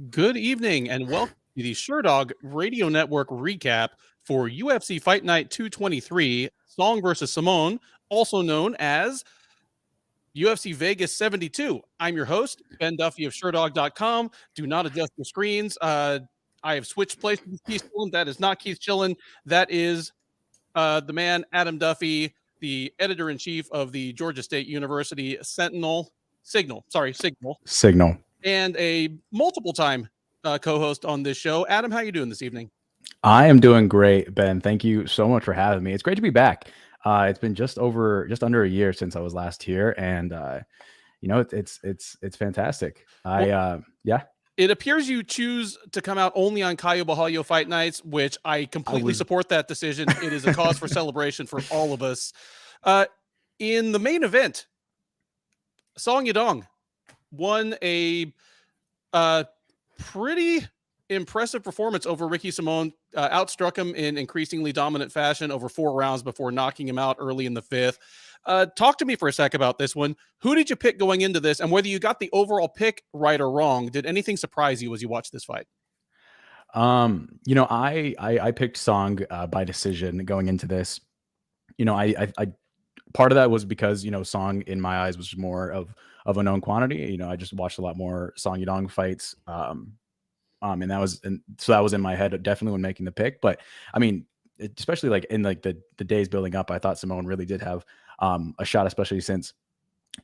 Good evening and welcome to the Sherdog Radio Network recap for UFC Fight Night 223, Song versus Simone, also known as UFC Vegas 72. I'm your host, Ben Duffy of Sherdog.com. Do not adjust your screens. I have switched places with Keith Shillan. That is not Keith Shillan. That is the man, Adam Duffy, the editor in chief of the Georgia State University Signal, Signal. and a multiple time co-host on this show. Adam, how you doing this evening? I am doing great, Ben. Thank you so much for having me. It's great to be back. It's been just under a year since I was last here, and it's fantastic. Yeah, It appears you choose to come out only on Caio Bajalio Fight Nights, which I completely support that decision. It is a cause for celebration for all of us. In the main event, Song Yadong won a pretty impressive performance over Ricky Simone, outstruck him in increasingly dominant fashion over 4 rounds before knocking him out early in the 5th. Talk to me for a sec about this one. Who did you pick going into this, and whether you got the overall pick right or wrong? Did anything surprise you as you watched this fight? I picked Song by decision going into this. I part of that was because Song in my eyes was more of a known quantity. I just watched a lot more Song Yadong fights. And so that was in my head definitely when making the pick. But I mean, especially like in like the days building up, I thought Simone really did have a shot, especially since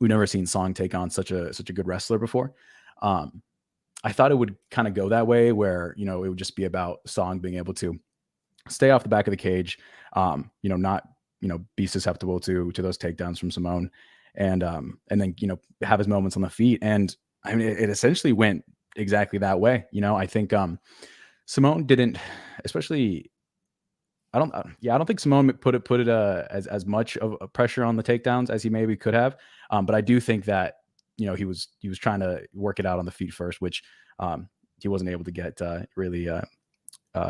we've never seen Song take on such a good wrestler before. I thought it would kind of go that way where, it would just be about Song being able to stay off the back of the cage, not, be susceptible to those takedowns from Simone, and then, have his moments on the feet. And I mean, it essentially went exactly that way. I think Simone didn't, especially. I don't think Simone put it as much of a pressure on the takedowns as he maybe could have. But I do think that he was trying to work it out on the feet first, which he wasn't able to get really.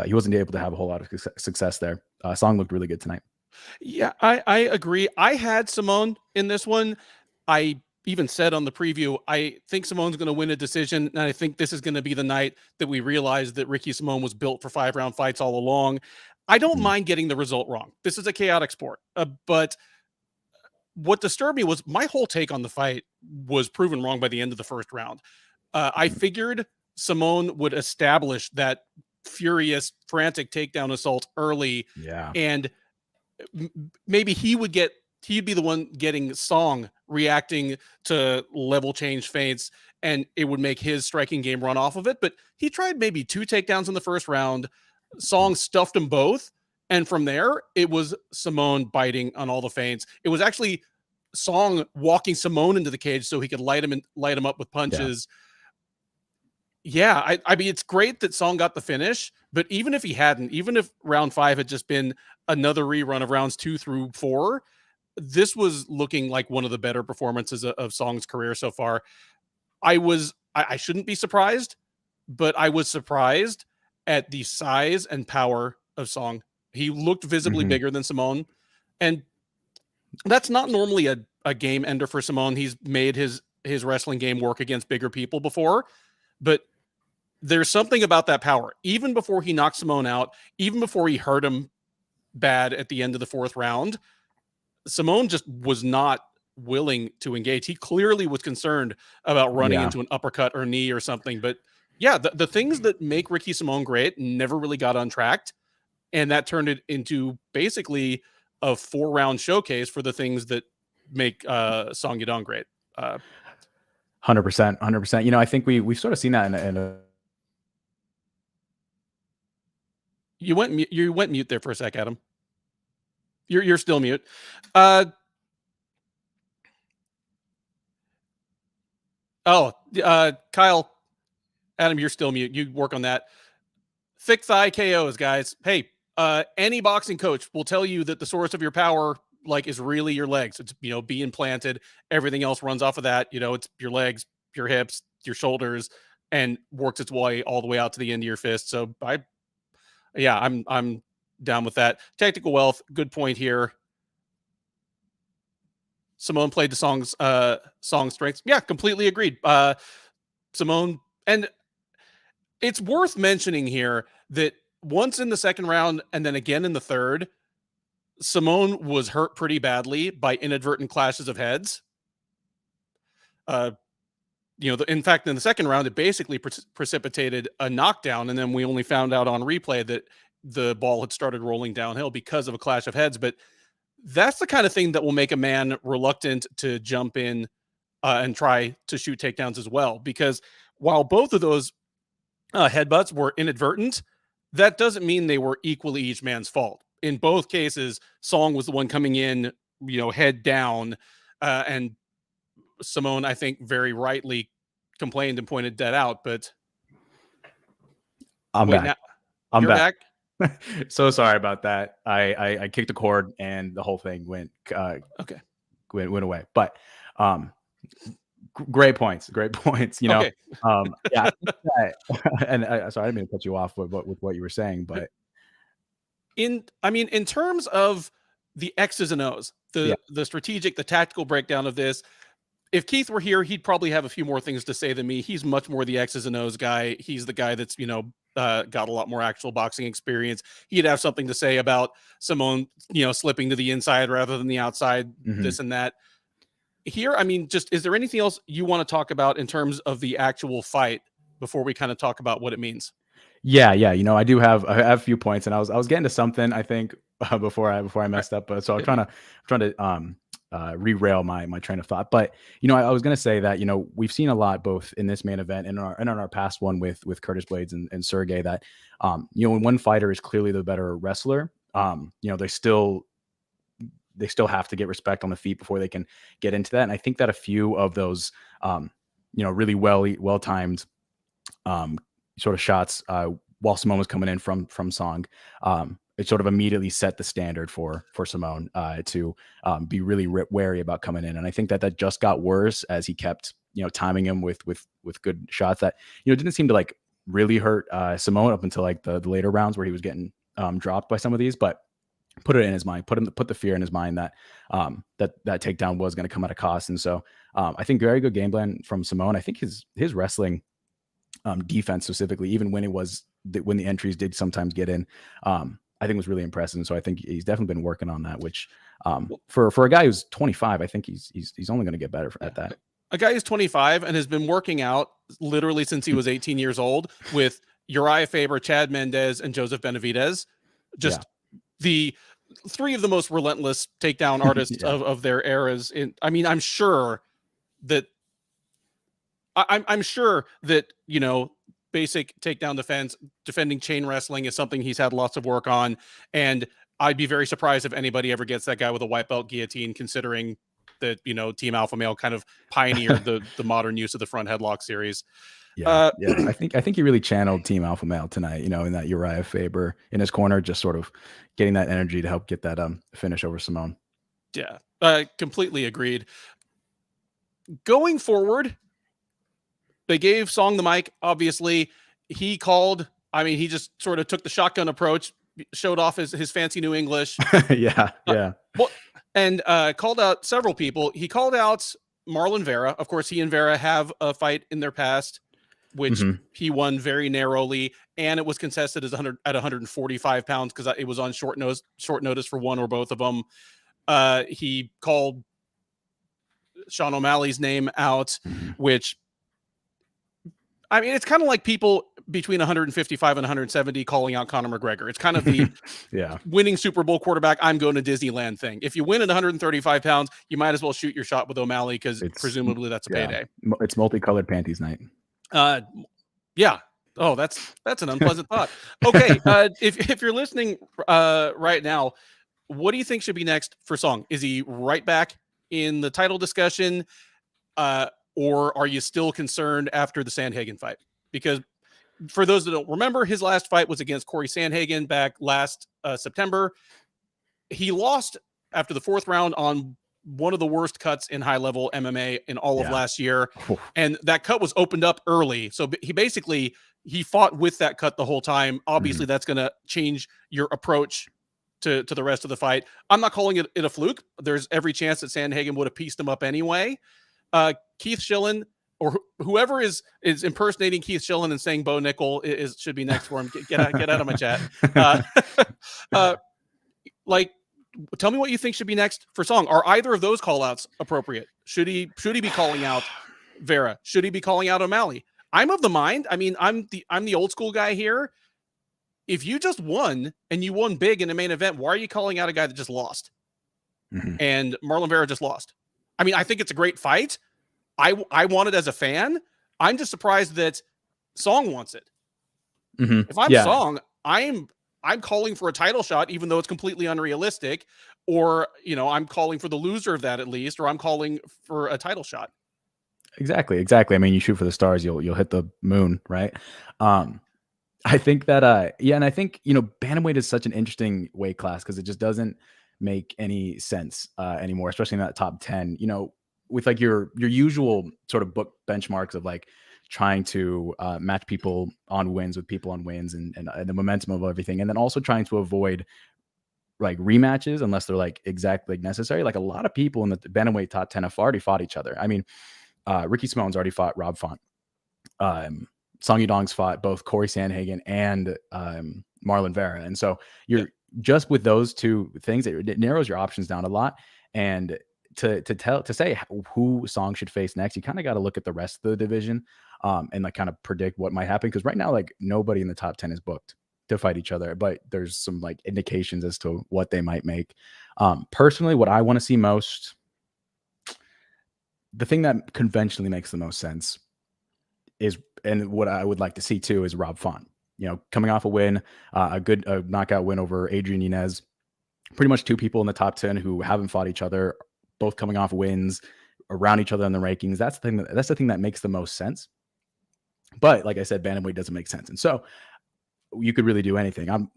He wasn't able to have a whole lot of success there. Song looked really good tonight. Yeah, I agree. I had Simone in this one. I even said on the preview, I think Simone's going to win a decision, and I think this is going to be the night that we realize that Ricky Simone was built for 5-round fights all along. I don't mind getting the result wrong. This is a chaotic sport, but what disturbed me was my whole take on the fight was proven wrong by the end of the first round. I figured Simone would establish that furious, frantic takedown assault early, and maybe he'd be the one getting Song reacting to level change feints, and it would make his striking game run off of it. But he tried maybe 2 takedowns in the first round. Song stuffed them both. And from there, it was Simone biting on all the feints. It was actually Song walking Simone into the cage so he could light him up with punches. Yeah, I mean, it's great that Song got the finish, but even if he hadn't, even if round 5 had just been another rerun of rounds 2 through 4, this was looking like one of the better performances of Song's career so far. I shouldn't be surprised, but I was surprised at the size and power of Song. He looked visibly bigger than Simone, and that's not normally a game ender for Simone. He's made his wrestling game work against bigger people before, but there's something about that power. Even before he knocked Simone out, even before he hurt him bad at the end of the 4th round, Simone just was not willing to engage. He clearly was concerned about running into an uppercut or knee or something. But yeah, the things that make Ricky Simone great never really got untracked. And that turned it into basically a 4-round showcase for the things that make Song Yadong great. 100%. I think we've sort of seen that in a You went mute there for a sec, Adam. You're still mute. Kyle, Adam, you're still mute. You work on that. Thick thigh KOs, guys. Hey, any boxing coach will tell you that the source of your power is really your legs. It's being planted. Everything else runs off of that. It's your legs, your hips, your shoulders, and works its way all the way out to the end of your fist. So I'm down with that. Technical wealth, good point here. Simone played the song strengths. Yeah, completely agreed. Simone, and It's worth mentioning here that once in the second round and then again in the third, Simone was hurt pretty badly by inadvertent clashes of heads. In fact, in the second round, it basically precipitated a knockdown, and then we only found out on replay that the ball had started rolling downhill because of a clash of heads. But that's the kind of thing that will make a man reluctant to jump in and try to shoot takedowns as well. Because while both of those headbutts were inadvertent, that doesn't mean they were equally each man's fault. In both cases, Song was the one coming in, head down, and Simone, I think, very rightly complained and pointed that out. But I'm back. You're back. So sorry about that. I kicked the cord and the whole thing went away. But great points. Okay. Yeah. And sorry, I didn't mean to cut you off with what you were saying, but in terms of the X's and O's, the strategic, the tactical breakdown of this, if Keith were here, he'd probably have a few more things to say than me. He's much more the X's and O's guy. He's the guy that's, got a lot more actual boxing experience. He'd have something to say about Simone, slipping to the inside rather than the outside, this and that. Here, is there anything else you want to talk about in terms of the actual fight before we kind of talk about what it means? Yeah. I have a few points, and I was getting to something, I think, before I messed up. But so I'm trying to rerail my train of thought. But I was going to say that we've seen a lot both in this main event and in our past one with Curtis Blades and Sergey, that when one fighter is clearly the better wrestler, they still have to get respect on the feet before they can get into that. And I think that a few of those really well timed sort of shots while Simone was coming in from Song, it sort of immediately set the standard for Simone to be really wary about coming in. And I think that just got worse as he kept, timing him with good shots that, didn't seem to like really hurt Simone up until like the later rounds where he was getting dropped by some of these, but put it in his mind, put the fear in his mind that that takedown was going to come at a cost. And so I think very good game plan from Simone. I think his wrestling defense specifically, even when when the entries did sometimes get in, I think was really impressive. And so I think he's definitely been working on that, which for a guy who's 25, I think he's only going to get better at that. A guy who's 25 and has been working out literally since he was 18 years old with Uriah Faber, Chad Mendez, and Joseph Benavidez. The three of the most relentless takedown artists of their eras. I'm sure that basic takedown defense, defending chain wrestling is something he's had lots of work on. And I'd be very surprised if anybody ever gets that guy with a white belt guillotine, considering that, Team Alpha Male kind of pioneered the modern use of the front headlock series. I think he really channeled Team Alpha Male tonight, in that Uriah Faber in his corner, just sort of getting that energy to help get that finish over Simone. Yeah, completely agreed. Going forward, they gave Song the mic. Obviously, he called. He just sort of took the shotgun approach, showed off his fancy new English. And called out several people. He called out Marlon Vera. Of course, he and Vera have a fight in their past, which he won very narrowly, and it was contested as 145 pounds because it was on short notice for one or both of them. He called Sean O'Malley's name out, which, it's kind of like people between 155 and 170 calling out Conor McGregor. It's kind of the winning Super Bowl quarterback, I'm going to Disneyland thing. If you win at 135 pounds, you might as well shoot your shot with O'Malley because presumably that's a payday. It's multicolored panties night. Yeah. Oh, that's an unpleasant thought. Okay. If you're listening right now, what do you think should be next for Song? Is he right back in the title discussion? Or are you still concerned after the Sandhagen fight? Because for those that don't remember, his last fight was against Corey Sandhagen back last September. He lost after the fourth round on one of the worst cuts in high-level MMA in all of last year. And that cut was opened up early. So he fought with that cut the whole time. Obviously, that's going to change your approach to the rest of the fight. I'm not calling it a fluke. There's every chance that Sandhagen would have pieced him up anyway. Keith Shillan, or whoever is impersonating Keith Shillan and saying Bo Nickel should be next for him. Get out of my chat. Like, tell me what you think should be next for Song. Are either of those call outs appropriate? Should he be calling out Vieira? Should he be calling out O'Malley? I'm of the mind. I mean, I'm the old school guy here. If you just won and you won big in the main event, why are you calling out a guy that just lost? Mm-hmm. And Marlon Vieira just lost. I mean, I think it's a great fight. I want it as a fan. I'm just surprised that Song wants it. Mm-hmm. If I'm Song, I'm calling for a title shot, even though it's completely unrealistic, or, you know, I'm calling for the loser of that at least, or I'm calling for a title shot. Exactly. I mean, you shoot for the stars, you'll hit the moon, right? I think that, and I think, you know, bantamweight is such an interesting weight class because it just doesn't make any sense anymore, especially in that top 10, you know, with like your usual sort of book benchmarks of like trying to match people on wins with people on wins and the momentum of everything. And then also trying to avoid like rematches unless they're like exactly necessary. Like a lot of people in the bantamweight top 10 have already fought each other. I mean, Ricky Simone's already fought Rob Font. Song Yudong's fought both Corey Sandhagen and Marlon Vieira. And so you're just with those two things, it narrows your options down a lot. And to say who Song should face next, you kind of got to look at the rest of the division and like kind of predict what might happen. Because right now, like nobody in the top 10 is booked to fight each other, but there's some like indications as to what they might make. Personally, what I want to see most, the thing that conventionally makes the most sense is, and what I would like to see too, is Rob Font, you know, coming off a win, a good knockout win over Adrian Yanez, pretty much two people in the top 10 who haven't fought each other, both coming off wins around each other in the rankings. That's the thing that makes the most sense. But like I said, bantamweight doesn't make sense. And so you could really do anything.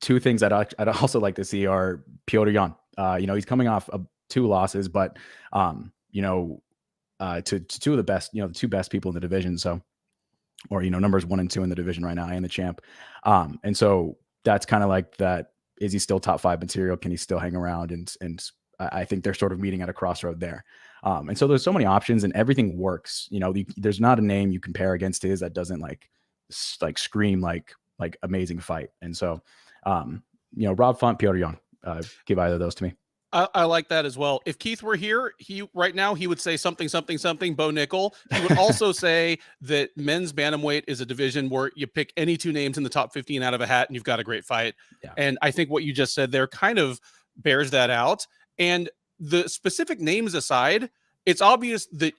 Two things I'd also like to see are Petr Yan. You know, he's coming off of 2 losses, but you know, to 2 of the best, you know, the 2 best people in the division. So, or, you know, numbers 1 and 2 in the division right now and the champ. And so that's kind of like that. Is he still top 5 material? Can he still hang around? And I think they're sort of meeting at a crossroad there. And so there's so many options and everything works. You know, there's not a name you compare against his that doesn't like scream like amazing fight. And so, you know, Rob Font, Petr Yan, give either of those to me. I like that as well. If Keith were here, right now he would say something, Bo Nickel. He would also say that men's bantamweight is a division where you pick any 2 names in the top 15 out of a hat and you've got a great fight. Yeah. And I think what you just said there kind of bears that out. And the specific names aside, it's obvious that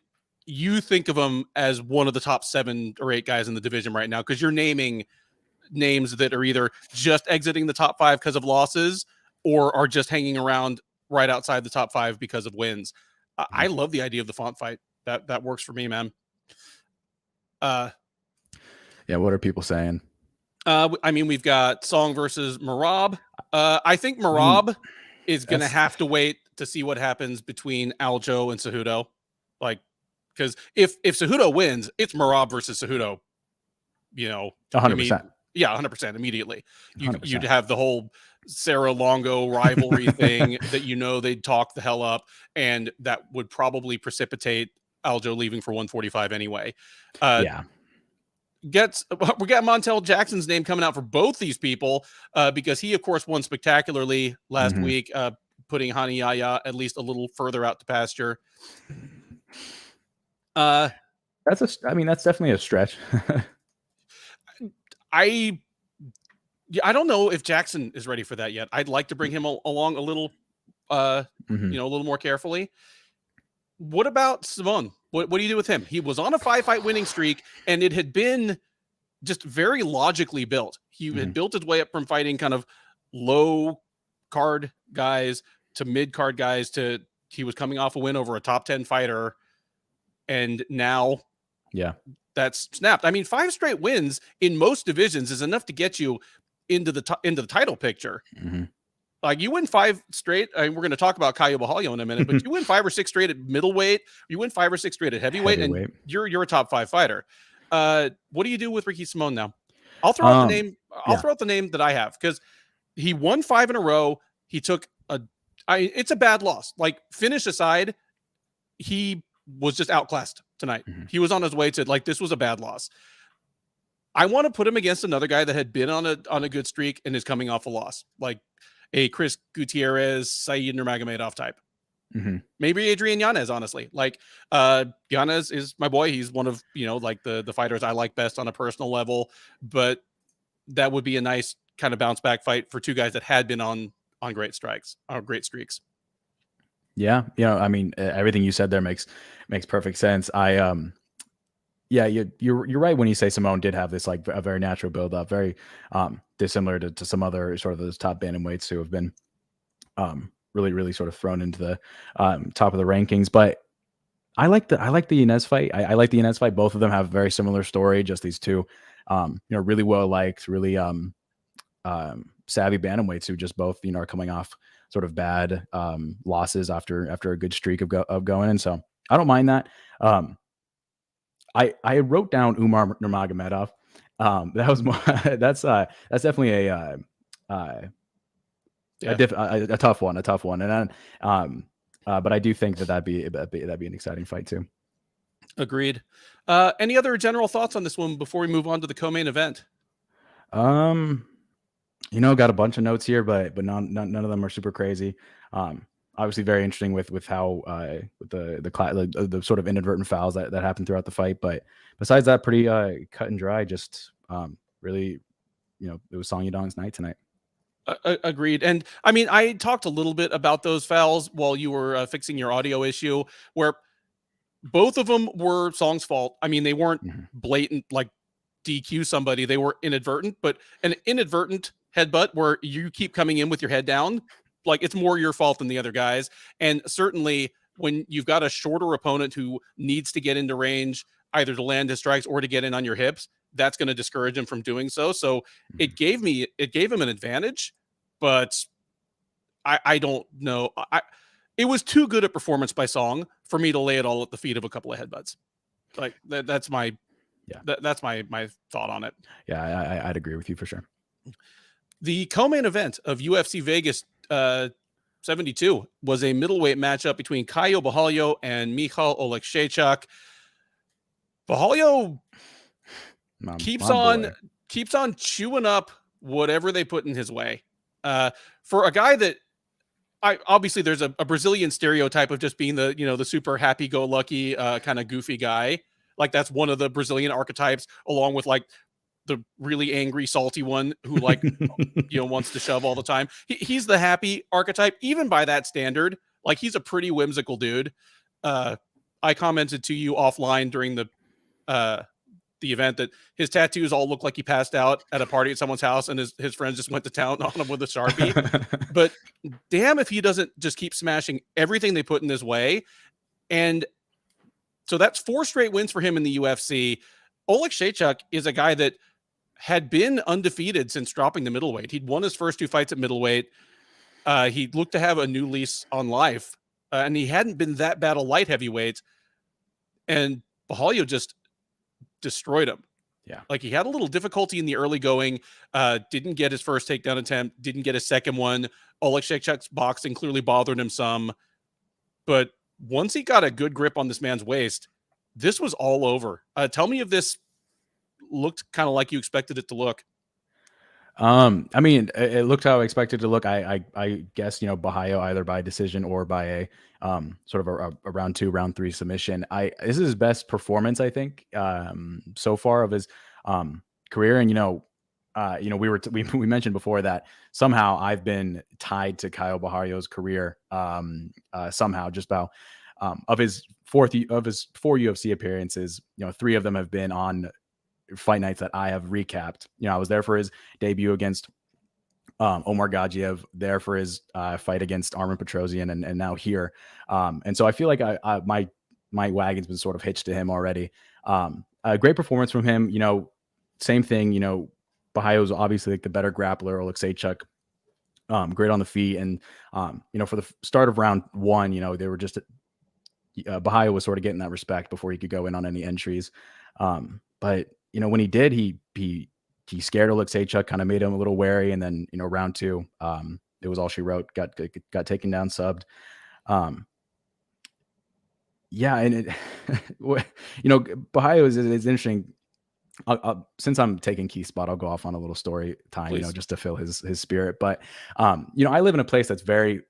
you think of him as one of the top 7 or 8 guys in the division right now, because you're naming names that are either just exiting the top 5 because of losses or are just hanging around right outside the top 5 because of wins. I love the idea of the Font fight. That works for me, man. Yeah, what are people saying? I mean, we've got Song versus Merab. I think Merab is going to have to wait to see what happens between Aljo and Cejudo. Like, because if Cejudo wins, it's Merab versus Cejudo. You know, 100%. Yeah, 100% immediately. You'd have the whole Sarah Longo rivalry thing that, you know, they'd talk the hell up, and that would probably precipitate Aljo leaving for 145 anyway. We got Montel Jackson's name coming out for both these people because he, of course, won spectacularly last week, putting Hani Yahya at least a little further out to pasture. That's definitely a stretch. I don't know if Jackson is ready for that yet. I'd like to bring him along a little, you know, a little more carefully. What about Simone? What do you do with him? He was on a 5-fight winning streak, and it had been just very logically built. He had built his way up from fighting kind of low card guys to mid card guys to he was coming off a win over a top 10 fighter, and now that's snapped. I mean, 5 straight wins in most divisions is enough to get you into the title picture. Like, you win 5 straight. We're going to talk about Caio Bajalio in a minute, but you win 5 or 6 straight at middleweight. You win 5 or 6 straight at heavyweight. And you're a top 5 fighter. What do you do with Ricky Simone now? I'll throw out the name. I'll throw out the name that I have, because he won 5 in a row. He took it's a bad loss. Like, finish aside, he was just outclassed tonight. Mhm. He was on his way to, like, this was a bad loss. I want to put him against another guy that had been on a good streak and is coming off a loss, like a Chris Gutierrez, Saeed Nurmagomedov type. Mhm. Maybe Adrian Yanez, honestly. Like, Yanez is my boy. He's one of, like the fighters I like best on a personal level, but that would be a nice kind of bounce back fight for two guys that had been on great strikes, or great streaks. Yeah, I mean, everything you said there makes perfect sense. Yeah, you're right when you say Simone did have this like a very natural build up, very dissimilar to some other sort of those top bantamweights who have been really sort of thrown into the top of the rankings. But I like the Yanez fight. I like the Yanez fight. Both of them have a very similar story. Just these two, really well liked, really savvy bantamweights who just both are coming off sort of bad losses after a good streak of going. And so I don't mind that. I wrote down Umar Nurmagomedov. That was more that's definitely Yeah, a tough one, and then but I do think that'd be an exciting fight too. agreed. Any other general thoughts on this one before we move on to the co-main event? Um, got a bunch of notes here, but none of them are super crazy. Obviously very interesting with how with the sort of inadvertent fouls that happened throughout the fight. But besides that, pretty cut and dry. Just really, it was Song Yadong's night tonight. Agreed. And I mean, I talked a little bit about those fouls while you were fixing your audio issue, where both of them were Song's fault. I mean, they weren't Mhm. blatant, like DQ somebody. They were inadvertent, but an inadvertent headbutt where you keep coming in with your head down, like, it's more your fault than the other guys. And certainly when you've got a shorter opponent who needs to get into range, either to land his strikes or to get in on your hips, that's going to discourage him from doing so. So Mhm. it gave him an advantage, but I don't know. It was too good a performance by Song for me to lay it all at the feet of a couple of headbutts. Like that's my Yeah. that's my thought on it. Yeah, I'd agree with you for sure. The co-main event of UFC Vegas 72 was a middleweight matchup between Caio Bajalio and Michal Olekshaychak. Bajalio keeps My on boy. keeps on chewing up whatever they put in his way. For a guy that obviously there's a Brazilian stereotype of just being the super happy-go-lucky kind of goofy guy. Like, that's one of the Brazilian archetypes, along with like the really angry, salty one who like wants to shove all the time. He's the happy archetype, even by that standard. Like, he's a pretty whimsical dude. I commented to you offline during uh, the event that his tattoos all look like he passed out at a party at someone's house, and his friends just went to town on him with a Sharpie. But damn if he doesn't just keep smashing everything they put in his way. And so that's 4 straight wins for him in the UFC. Olekshaychak is a guy that had been undefeated since dropping the middleweight. He'd won his first 2 fights at middleweight. He looked to have a new lease on life, and he hadn't been that bad a light heavyweight. And Bajalio just destroyed him. Yeah. Like, he had a little difficulty in the early going, didn't get his first takedown attempt, didn't get his second one. Olekshaychak's boxing clearly bothered him some, but once he got a good grip on this man's waist, this was all over. Tell me if this looked kind of like you expected it to look. I mean, it looked how I expected it to look. I guess Bahayo either by decision or by a sort of a round 2, round 3 submission. This is his best performance, I think, so far of his career. And we mentioned before that somehow I've been tied to Caio Bajario's career somehow, just about of his 4 UFC appearances. 3 of them have been on fight nights that I have recapped. I was there for his debut against Omar Gadzhiev, there for his fight against Armin Petrosian, and now here. And so I feel like my wagon's been sort of hitched to him already. A great performance from him. Same thing. Bahayo's obviously like the better grappler. Olekshaychak, great on the feet, and for the start of round 1, they were just Bahayo was sort of getting that respect before he could go in on any entries. But when he did, he scared Olekshaychak, kind of made him a little wary, and then round 2, it was all she wrote. Got taken down, subbed. Yeah, and it, Bajalio is interesting. Since I'm taking Keith's spot, I'll go off on a little story time, Please. just to fill his spirit. But I live in a place that's very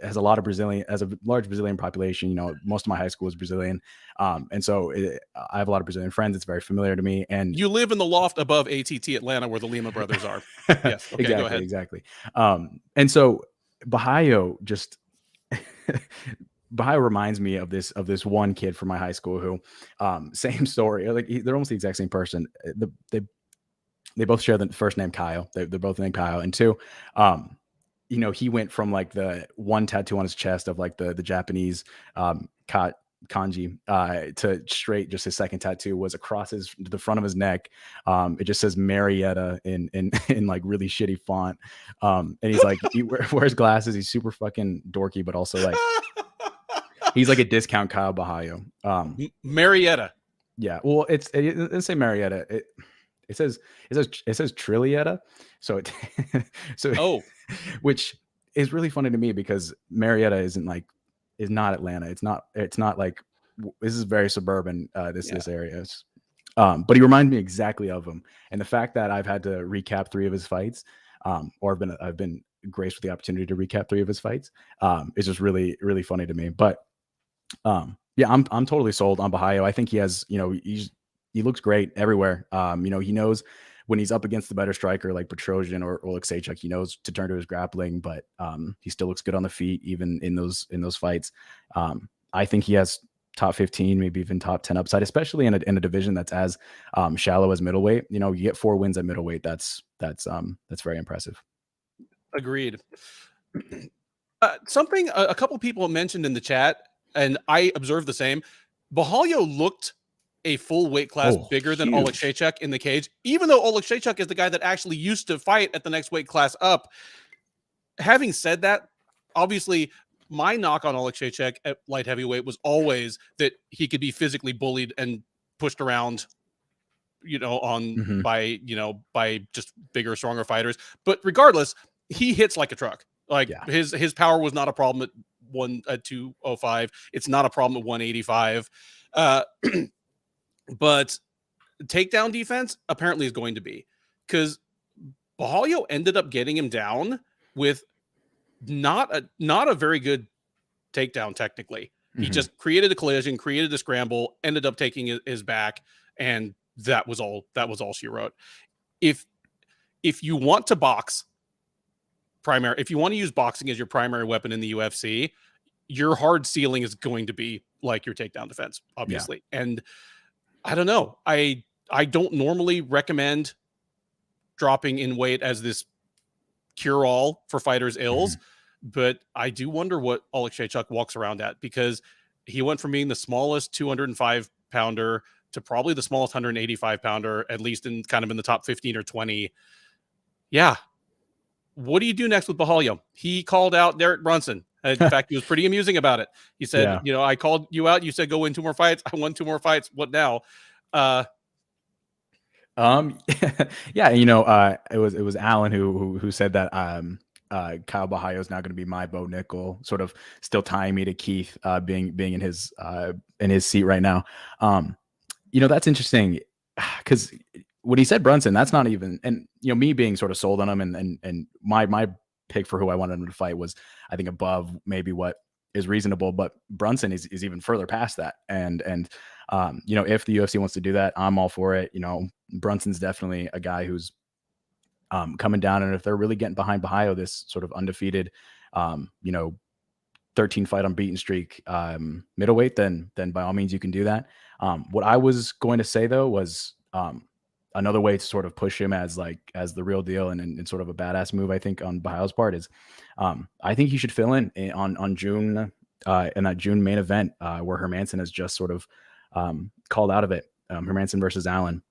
has a lot of Brazilian, has a large Brazilian population. Most of my high school is Brazilian, and so I have a lot of Brazilian friends. It's very familiar to me. And You live in the loft above ATT Atlanta, where the Lima brothers are. Yes. Okay. Go ahead. exactly. And so Bajalio just Bajalio reminds me of this one kid from my high school who, same story. Like they're almost the exact same person. They both share the first name Kyle. They're both named Kyle. And two, he went from like the one tattoo on his chest of like the Japanese kanji to straight. Just his second tattoo was across the front of his neck. It just says Marietta in like really shitty font. And he's like, he wears glasses. He's super fucking dorky, but also like he's like a discount Kyle Bajalio. Marietta. Yeah. Well, it doesn't say Marietta. It says Trillietta. So Oh, which is really funny to me because Marietta is not Atlanta. It's not like, this is very suburban, this area is. But he reminded me exactly of him. And the fact that I've had to recap 3 of his fights, or I've been graced with the opportunity to recap 3 of his fights, is just really, really funny to me. But yeah, I'm totally sold on Bajalio. I think he has, he looks great everywhere. He knows when he's up against the better striker like Petrosian or Olekshaychak, he knows to turn to his grappling, but he still looks good on the feet, even in those fights. I think he has top 15, maybe even top 10 upside, especially in a division that's as shallow as middleweight. You get 4 wins at middleweight. That's very impressive. agreed. Something a couple people mentioned in the chat, and I observed the same. Bajalio looked a full weight class bigger than Olekshaychak in the cage, even though Olekshaychak is the guy that actually used to fight at the next weight class up. Having said that, obviously my knock on Olekshaychak at light heavyweight was always that he could be physically bullied and pushed around, by just bigger, stronger fighters. But regardless, he hits like a truck. Like his power was not a problem at 205. It's not a problem at 185. But takedown defense apparently is going to be, because Bajalio ended up getting him down with not a very good takedown technically. He just created a collision, created a scramble, ended up taking his back, and that was all she wrote. If you want to box if you want to use boxing as your primary weapon in the UFC, your hard ceiling is going to be like your takedown defense, obviously. Yeah. And I don't know. I don't normally recommend dropping in weight as this cure-all for fighters' ills, but I do wonder what Olekshaychak walks around at, because he went from being the smallest 205 pounder to probably the smallest 185 pounder, at least in the top 15 or 20. Yeah. What do you do next with Bajalio? He called out Derek Brunson. In fact, he was pretty amusing about it. He said, I called you out. You said, go win 2 more fights. I won 2 more fights. What now? Yeah, it was Alan who said that Kyle Bajalio is now going to be my Bo Nickel, sort of still tying me to Keith, being in his seat right now. That's interesting, because when he said Brunson, that's not even, and me being sort of sold on him, and my pick for who I wanted him to fight was, I think, above maybe what is reasonable, but Brunson is even further past that. And if the UFC wants to do that, I'm all for it. Brunson's definitely a guy who's coming down, and if they're really getting behind Bajalio, this sort of undefeated 13 fight unbeaten streak, middleweight, then by all means you can do that. What I was going to say though was another way to sort of push him as the real deal, and sort of a badass move, I think, on Bajalio's part is, I think he should fill in on June, in that June main event, where Hermansson has just sort of called out of it, Hermansson versus Allen.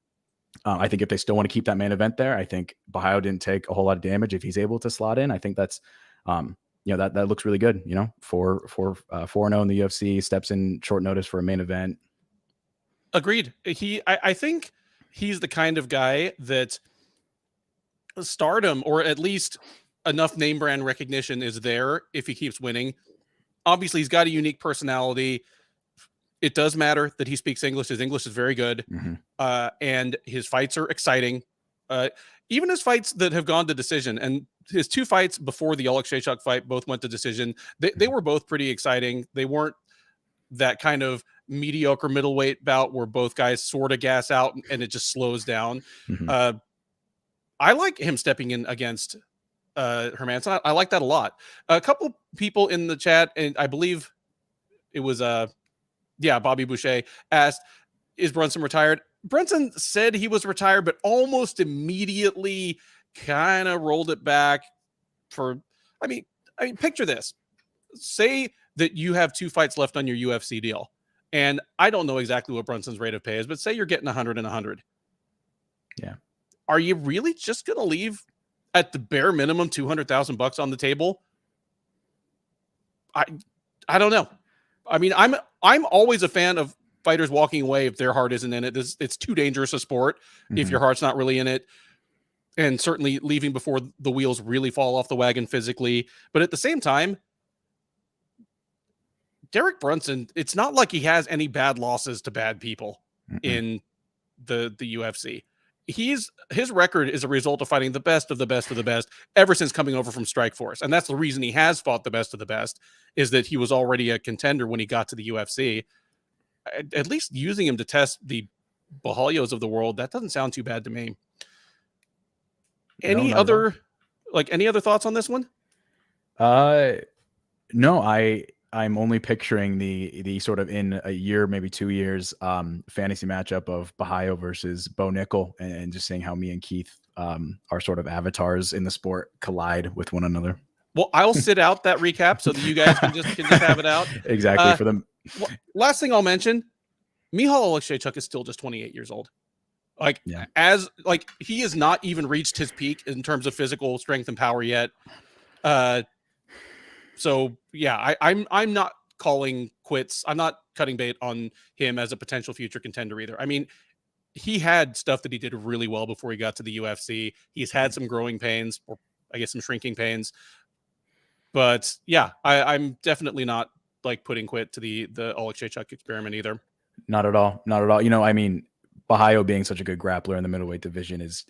I think if they still want to keep that main event there, I think Bajalio didn't take a whole lot of damage. If he's able to slot in, I think that's, that looks really good. 4-0 in the UFC, steps in short notice for a main event. Agreed. I think he's the kind of guy that stardom, or at least enough name brand recognition, is there if he keeps winning. Obviously, he's got a unique personality. it does matter that he speaks English. His English is very good. Mhm. And his fights are exciting. Even his fights that have gone to decision, and his 2 fights before the Olekshaychak fight both went to decision. They were both pretty exciting. They weren't that kind of mediocre middleweight bout where both guys sort of gas out and it just slows down. Mhm. I like him stepping in against Hermansson. I like that a lot. A couple people in the chat, and I believe it was Bobby Boucher asked, "Is Brunson retired?" Brunson said he was retired, but almost immediately kind of rolled it back. I mean, picture this. Say that you have 2 fights left on your UFC deal, and I don't know exactly what Brunson's rate of pay is, but say you're getting 100 and 100. Yeah. Are you really just going to leave at the bare minimum $200,000 on the table? I don't know. I mean, I'm always a fan of fighters walking away if their heart isn't in it. It's too dangerous a sport if your heart's not really in it, and certainly leaving before the wheels really fall off the wagon physically. But at the same time, Derek Brunson, it's not like he has any bad losses to bad people in the UFC. His record is a result of fighting the best of the best of the best ever since coming over from Strikeforce. And that's the reason he has fought the best of the best, is that he was already a contender when he got to the UFC. At least using him to test the Bajalios of the world, that doesn't sound too bad to me. Any other thoughts on this one? No, I'm only picturing the sort of in a year, maybe 2 years, fantasy matchup of Bajalio versus Bo Nickel, and just seeing how me and Keith, our sort of avatars in the sport, collide with one another. Well, I'll sit out that recap so that you guys can just have it out. Exactly for them. Last thing I'll mention, Michal Olekshaychak is still just 28 years old. He has not even reached his peak in terms of physical strength and power yet. So yeah, I'm not calling quits. I'm not cutting bait on him as a potential future contender either. I mean, he had stuff that he did really well before he got to the UFC. He's had some growing pains, or I guess some shrinking pains. But yeah, I'm definitely not like putting quit to the Olekshaychak experiment either. Not at all. Not at all. I mean, Bajalio being such a good grappler in the middleweight division is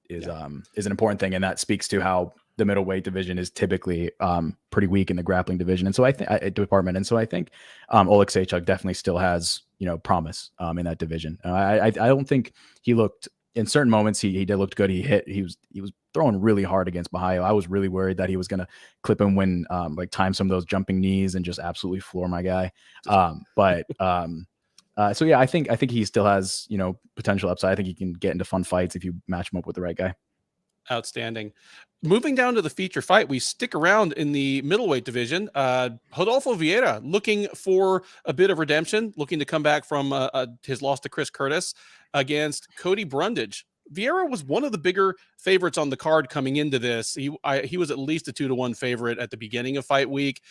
an important thing, and that speaks to how the middleweight division is typically pretty weak in the grappling division, and so I think department. And so I think Olekshaychak definitely still has promise in that division. I don't think he looked in certain moments he did looked good. He was throwing really hard against Bajalio. I was really worried that he was going to clip him when time some of those jumping knees and just absolutely floor my guy. So yeah, I think he still has potential upside. I think he can get into fun fights if you match him up with the right guy. Outstanding. Moving down to the feature fight, we stick around in the middleweight division. Rodolfo Vieira looking for a bit of redemption, looking to come back from his loss to Chris Curtis against Cody Brundage. Vieira was one of the bigger favorites on the card coming into this. He was at least a 2-1 favorite at the beginning of fight week.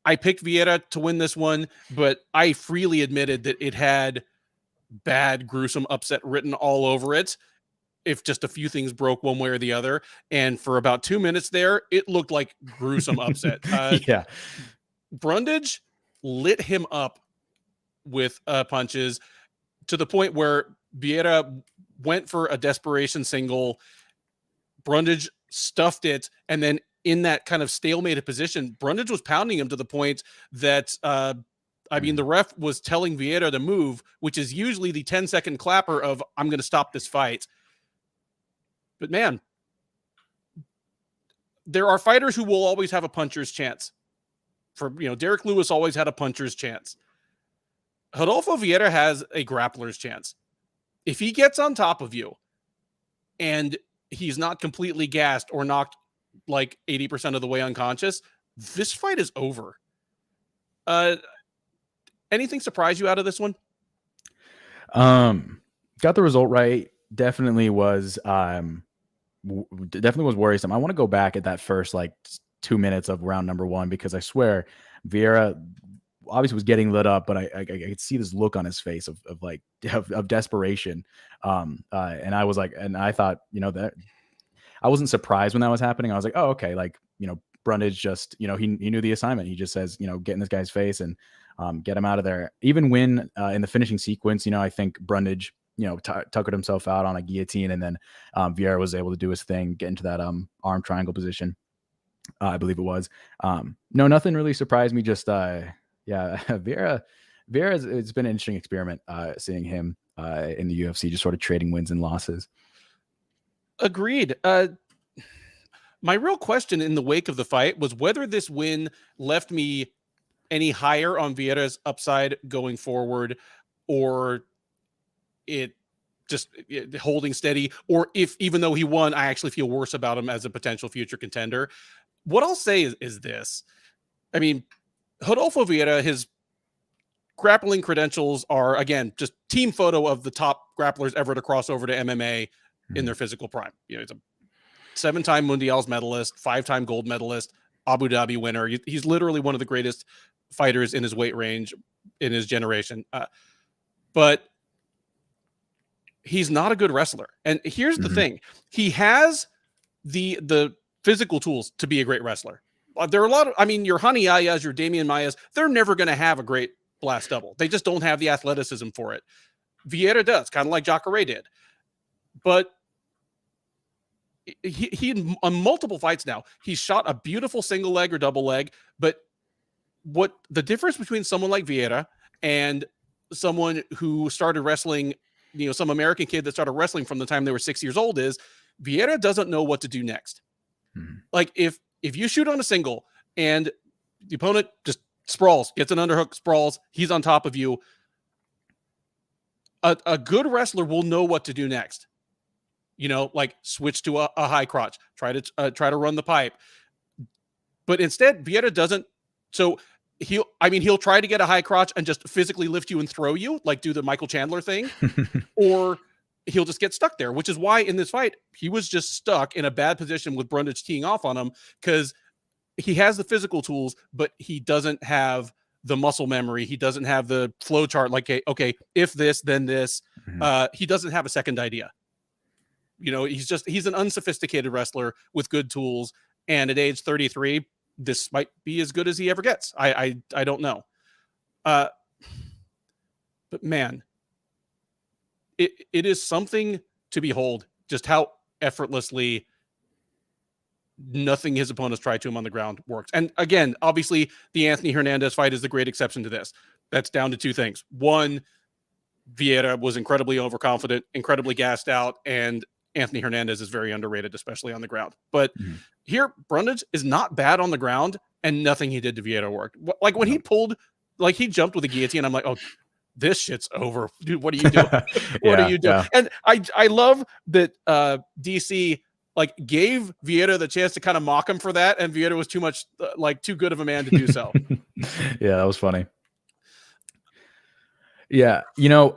I picked Vieira to win this one, but I freely admitted that it had bad, gruesome upset written all over it if just a few things broke one way or the other. And for about 2 minutes there, it looked like gruesome upset. Yeah. Brundage lit him up with punches to the point where Vieira went for a desperation single. Brundage stuffed it, and then in that kind of stalemated position, Brundage was pounding him to the point that the ref was telling Vieira to move, which is usually the 10-second clapper of I'm going to stop this fight. But man, there are fighters who will always have a puncher's chance. Derek Lewis always had a puncher's chance. Rodolfo Vieira has a grappler's chance. If he gets on top of you and he's not completely gassed or knocked like 80% of the way unconscious, this fight is over. Anything surprise you out of this one? Got the result right. Definitely was worrisome. I want to go back at that first 2 minutes of round number 1, because I swear Vieira obviously was getting lit up, but I could see this look on his face of desperation. And I was and I thought, that I wasn't surprised when that was happening. I was like, oh, okay. Brundage just, he knew the assignment. He just says, get in this guy's face. And get him out of there. Even when in the finishing sequence, I think Brundage, tuckered himself out on a guillotine, and then Vieira was able to do his thing, get into that arm triangle position. I believe it was. No, nothing really surprised me. Just Vieira. It's been an interesting experiment seeing him in the UFC, just sort of trading wins and losses. Agreed. My real question in the wake of the fight was whether this win left me any higher on Vieira's upside going forward, or it just holding steady, or if even though he won, I actually feel worse about him as a potential future contender. What I'll say is this. I mean, Rodolfo Vieira, his grappling credentials are, again, just team photo of the top grapplers ever to cross over to MMA in their physical prime. He's a 7-time Mundials medalist, 5-time gold medalist, Abu Dhabi winner. He's literally one of the greatest fighters in his weight range in his generation. But he's not a good wrestler. And here's the thing. He has the physical tools to be a great wrestler. There are a lot of, your Hani Yayas, your Damian Mayas, they're never going to have a great blast double. They just don't have the athleticism for it. Vieira does, kind of like Jacare did. But he on multiple fights now, he's shot a beautiful single leg or double leg. But what the difference between someone like Vieira and someone who started wrestling, some American kid that started wrestling from the time they were 6 years old, is Vieira doesn't know what to do next. Like if you shoot on a single and the opponent just sprawls, gets an underhook, sprawls, he's on top of you, a good wrestler will know what to do next. Like switch to a high crotch, try to run the pipe. But instead, Vieira doesn't. So he'll try to get a high crotch and just physically lift you and throw you, like do the Michael Chandler thing, or he'll just get stuck there, which is why in this fight, he was just stuck in a bad position with Brundage teeing off on him, because he has the physical tools, but he doesn't have the muscle memory. He doesn't have the flow chart. Like, okay, if this, then this. He doesn't have a second idea. He's an unsophisticated wrestler with good tools. And at age 33, this might be as good as he ever gets. I don't know. But man, it is something to behold just how effortlessly nothing his opponents try to him on the ground works. And again, obviously the Anthony Hernandez fight is the great exception to this. That's down to two things. One, Vieira was incredibly overconfident, incredibly gassed out, and Anthony Hernandez is very underrated, especially on the ground. But here, Brundage is not bad on the ground, and nothing he did to Vieira worked. Like when he pulled, like he jumped with a guillotine, I'm like, oh, this shit's over. Dude, what are you doing? What are you doing? Yeah. And I love that DC like gave Vieira the chance to kind of mock him for that, and Vieira was too good of a man to do so. Yeah, that was funny. Yeah, Vieira,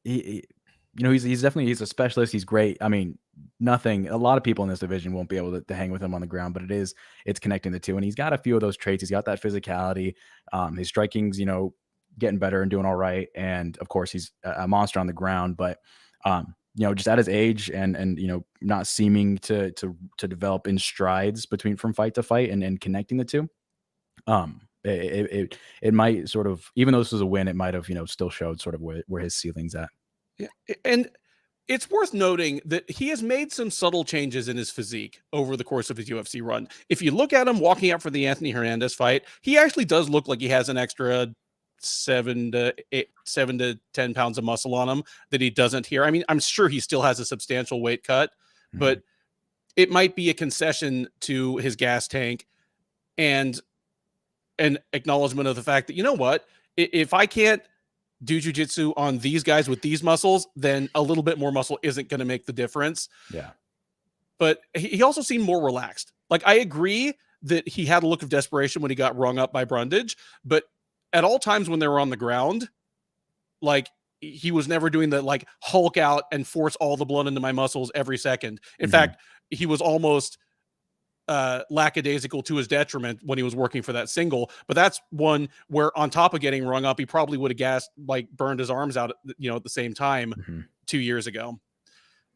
he's a specialist. He's great. I mean, a lot of people in this division won't be able to hang with him on the ground, but it's connecting the two. And he's got a few of those traits. He's got that physicality. His striking's, getting better and doing all right. And of course he's a monster on the ground, but just at his age and not seeming to develop in strides from fight to fight and connecting the two. It might sort of, even though this was a win, it might have, still showed sort of where his ceiling's at. Yeah. And it's worth noting that he has made some subtle changes in his physique over the course of his UFC run. If you look at him walking out for the Anthony Hernandez fight, he actually does look like he has an extra 7 to 10 pounds of muscle on him that he doesn't here. I mean, I'm sure he still has a substantial weight cut, but it might be a concession to his gas tank and an acknowledgement of the fact that, you know what, if I can't do jiu-jitsu on these guys with these muscles, then a little bit more muscle isn't going to make the difference. Yeah. But he also seemed more relaxed. Like, I agree that he had a look of desperation when he got rung up by Brundage, but at all times when they were on the ground, like, he was never doing the like Hulk out and force all the blood into my muscles every second. In fact, he was almost lackadaisical to his detriment when he was working for that single. But that's one where, on top of getting rung up, he probably would have burned his arms out, at the same time 2 years ago.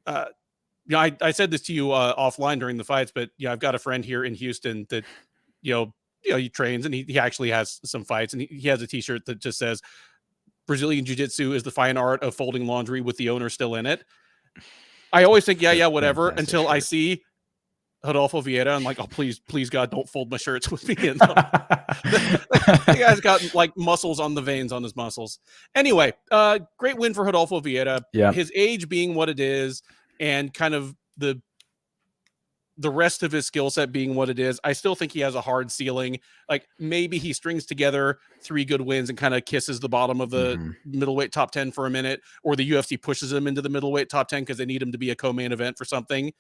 I said this to you offline during the fights, but I've got a friend here in Houston that, he trains and he actually has some fights, and he has a t-shirt that just says Brazilian Jiu-Jitsu is the fine art of folding laundry with the owner still in it. I always think, yeah, whatever, Fantastic until I shirt. see Rodolfo Vieira. I'm like, oh, please, God, don't fold my shirts with me in them. The guy's got like muscles on the veins on his muscles. Anyway, great win for Rodolfo Vieira. Yeah. His age being what it is, and kind of the rest of his skill set being what it is, I still think he has a hard ceiling. Like maybe he strings together 3 good wins and kind of kisses the bottom of the middleweight top 10 for a minute, or the UFC pushes him into the middleweight top 10 because they need him to be a co-main event for something.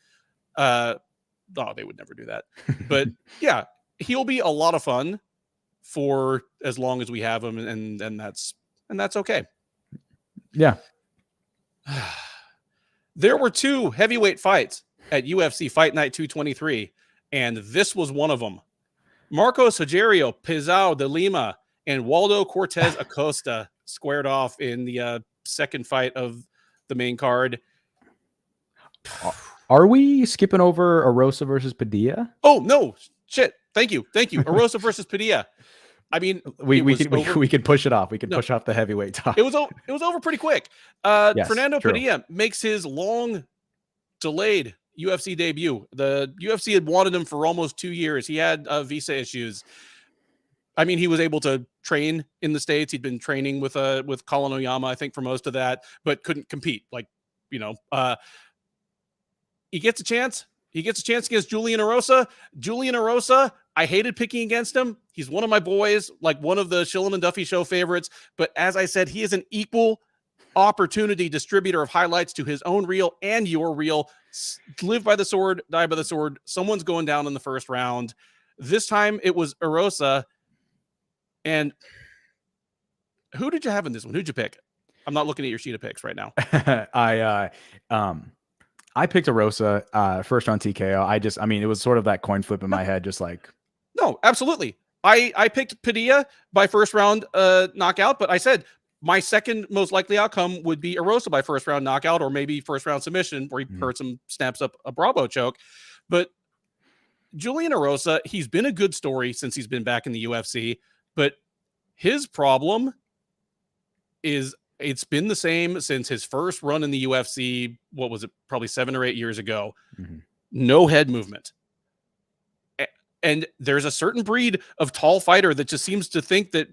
No, they would never do that. But yeah, he'll be a lot of fun for as long as we have him, and that's okay. Yeah. There were 2 heavyweight fights at UFC Fight Night 223, and this was one of them. Marcos Rogerio Pizarro de Lima and Waldo Cortez Acosta squared off in the second fight of the main card. Are we skipping over Erosa versus Padilla? Oh no, shit! Thank you. Erosa versus Padilla. I mean, we can push it off. We can push off the heavyweight talk. It was over pretty quick. Yes, Fernando true. Padilla makes his long delayed UFC debut. The UFC had wanted him for almost 2 years. He had visa issues. I mean, he was able to train in the States. He'd been training with Colin Oyama, I think, for most of that, but couldn't compete. Like, he gets a chance. He gets a chance against Julian Erosa. Julian Erosa, I hated picking against him. He's one of my boys, like one of the Shillan and Duffy show favorites. But as I said, he is an equal opportunity distributor of highlights to his own reel and your reel. Live by the sword, die by the sword. Someone's going down in the first round. This time it was Erosa. And who did you have in this one? Who'd you pick? I'm not looking at your sheet of picks right now. I picked Erosa first round TKO. I mean, it was sort of that coin flip in my head, just like. No, absolutely. I picked Padilla by first round knockout, but I said my second most likely outcome would be Erosa by first round knockout, or maybe first round submission where he hurts him, snaps up a Bravo choke. But Julian Erosa, he's been a good story since he's been back in the UFC, but his problem is it's been the same since his first run in the UFC. What was it? Probably 7 or 8 years ago. No head movement. And there's a certain breed of tall fighter that just seems to think that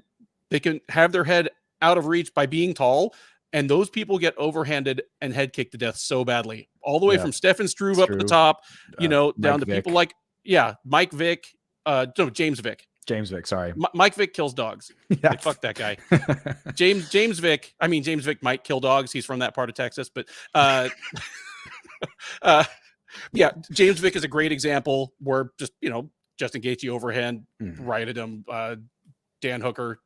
they can have their head out of reach by being tall. And those people get overhanded and head kicked to death so badly, all the way from Stefan Struve up at the top, down to people like, Mike Vick, James Vick. James Vick, sorry. Mike Vick kills dogs. Yes. Like, fuck that guy. James Vick. I mean, James Vick might kill dogs. He's from that part of Texas, but James Vick is a great example where Justin Gaethje overhand righted him. Dan Hooker,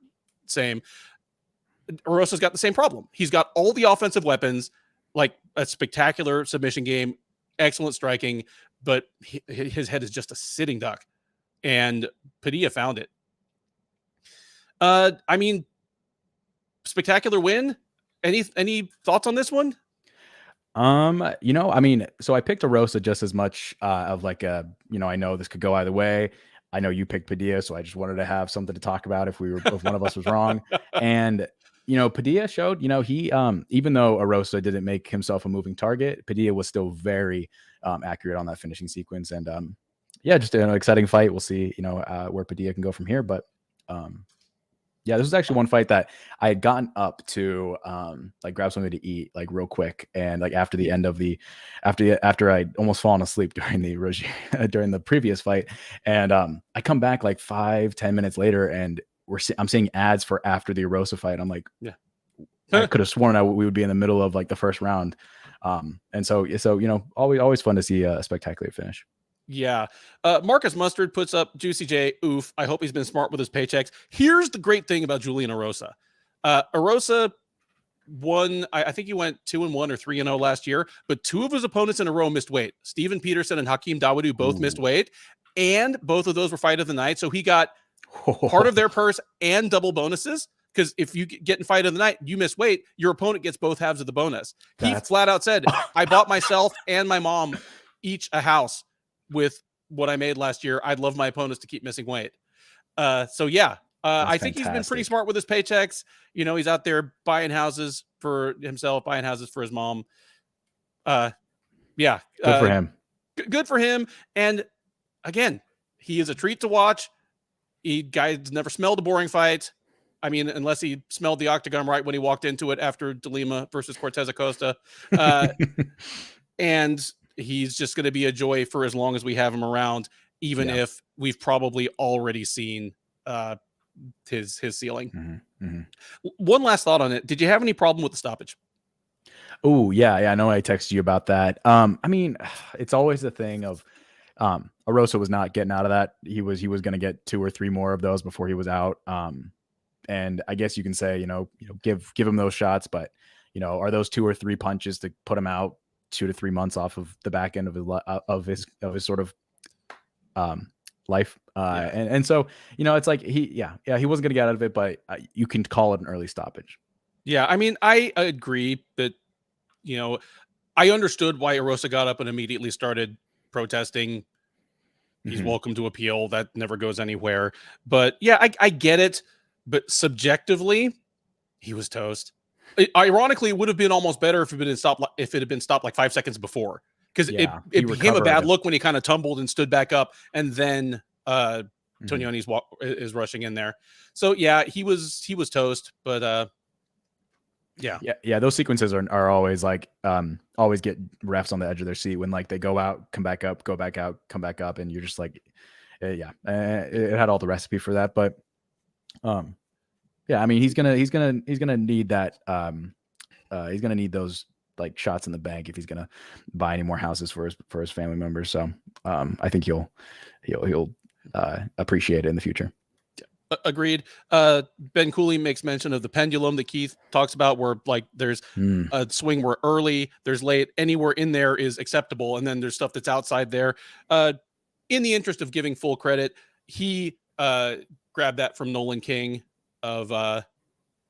same. Erosa's got the same problem. He's got all the offensive weapons, like a spectacular submission game, excellent striking, but his head is just a sitting duck. And Padilla found it. I mean, spectacular win. Any thoughts on this one? I mean, so I picked Erosa just as much of like I know this could go either way. I know you picked Padilla, so I just wanted to have something to talk about if one of us was wrong. And Padilla showed, he even though Erosa didn't make himself a moving target, Padilla was still very accurate on that finishing sequence. And just an exciting fight. We'll see, where Padilla can go from here. But this was actually one fight that I had gotten up to like grab something to eat like real quick. And like after the end of after I'd almost fallen asleep during the previous fight. And I come back like 5-10 minutes later and I'm seeing ads for after the Erosa fight. I'm like, I could have sworn we would be in the middle of like the first round. And so always fun to see a spectacular finish. Yeah. Marcus Mustard puts up Juicy J. Oof. I hope he's been smart with his paychecks. Here's the great thing about Julian Erosa. Erosa won, I think he went 2-1 or 3-0 last year, but 2 of his opponents in a row missed weight. Steven Peterson and Hakeem Dawodu both missed weight, and both of those were fight of the night. So he got part of their purse and double bonuses. Because if you get in fight of the night, you miss weight, your opponent gets both halves of the bonus. He flat out said, I bought myself and my mom each a house with what I made last year. I'd love my opponents to keep missing weight. So yeah, That's I think he's been pretty fantastic. smart with his paychecks. You know, he's out there buying houses for himself, buying houses for his mom. Uh, yeah, Good for him. good for him. And again, he is a treat to watch. He guys never smelled a boring fight. I mean, unless he smelled the octagon right when he walked into it after De Lima versus Cortez Acosta. And he's just going to be a joy for as long as we have him around, even if we've probably already seen his ceiling. One last thought on it. Did you have any problem with the stoppage? Oh yeah. I know I texted you about that. I mean, it's always the thing of Erosa was not getting out of that. He was going to get 2 or 3 more of those before he was out. And I guess you can say, give him those shots, but are those 2 or 3 punches to put him out 2 to 3 months off of the back end of his sort of life? And so, it's like he wasn't going to get out of it, but you can call it an early stoppage. Yeah. I mean, I agree that, I understood why Erosa got up and immediately started protesting. He's welcome to appeal. That never goes anywhere. But yeah, I get it. But subjectively, he was toast. Ironically, it would have been almost better if it had been stopped like 5 seconds before, because it became a bad look when he kind of tumbled and stood back up, and then Tonioni's is rushing in there. So yeah, he was toast. But yeah. Those sequences are always like always get refs on the edge of their seat when like they go out, come back up, go back out, come back up, and you're just like, it had all the recipe for that. But I mean, he's gonna need that. He's gonna need those like shots in the bank if he's gonna buy any more houses for his family members. So I think he'll appreciate it in the future. Agreed. Ben Cooley makes mention of the pendulum that Keith talks about, where like there's a swing where early, there's late, anywhere in there is acceptable, and then there's stuff that's outside there. In the interest of giving full credit, he grabbed that from Nolan King of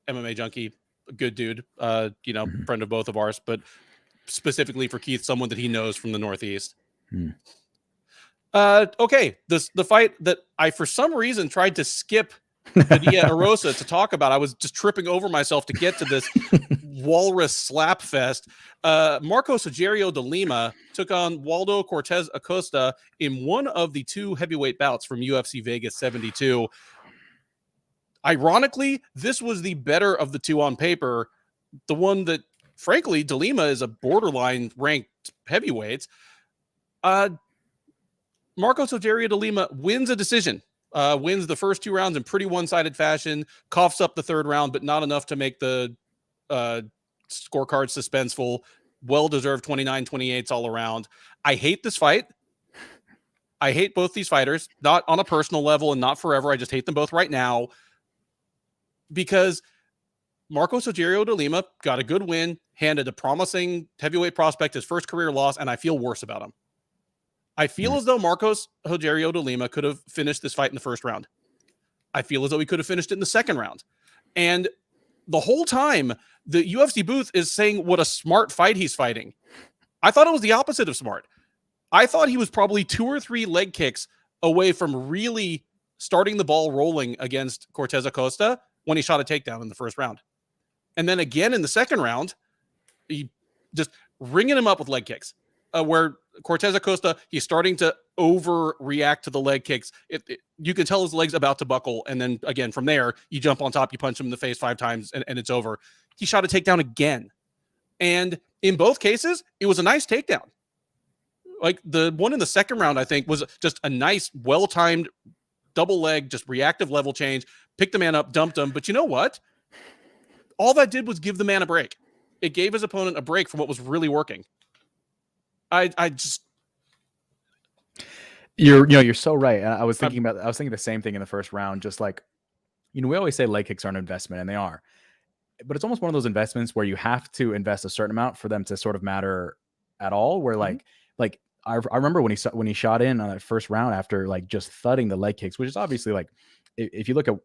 MMA Junkie, a good dude, friend of both of ours, but specifically for Keith, someone that he knows from the Northeast. Okay, the fight that I for some reason tried to skip Padilla Erosa to talk about. I was just tripping over myself to get to this walrus slap fest. Marcos Rogerio de Lima took on Waldo Cortez Acosta in one of the 2 heavyweight bouts from UFC Vegas 72. Ironically, this was the better of the 2 on paper. The one that, frankly, de Lima is a borderline ranked heavyweight. Marcos Rogerio de Lima wins a decision, wins the first 2 rounds in pretty one-sided fashion, coughs up the 3rd round, but not enough to make the scorecard suspenseful. Well-deserved 29-28s all around. I hate this fight. I hate both these fighters, not on a personal level and not forever. I just hate them both right now because Marcos Rogerio de Lima got a good win, handed a promising heavyweight prospect his first career loss, and I feel worse about him. I feel as though Marcos Rogerio de Lima could have finished this fight in the 1st round. I feel as though he could have finished it in the 2nd round. And the whole time, the UFC booth is saying what a smart fight he's fighting. I thought it was the opposite of smart. I thought he was probably 2 or 3 leg kicks away from really starting the ball rolling against Cortez Acosta when he shot a takedown in the 1st round. And then again in the 2nd round, he just ringing him up with leg kicks. Where Cortez Acosta, he's starting to overreact to the leg kicks. You can tell his leg's about to buckle. And then again, from there, you jump on top, you punch him in the face 5 times, and it's over. He shot a takedown again. And in both cases, it was a nice takedown. Like the one in the 2nd round, I think, was just a nice, well-timed double leg, just reactive level change, picked the man up, dumped him. But you know what? All that did was give the man a break. It gave his opponent a break from what was really working. I just you're so right. And I was thinking the same thing in the 1st round. Just like, we always say leg kicks are an investment, and they are, but it's almost one of those investments where you have to invest a certain amount for them to sort of matter at all. Where like I remember when he shot in on that 1st round after like just thudding the leg kicks, which is obviously like, if you look at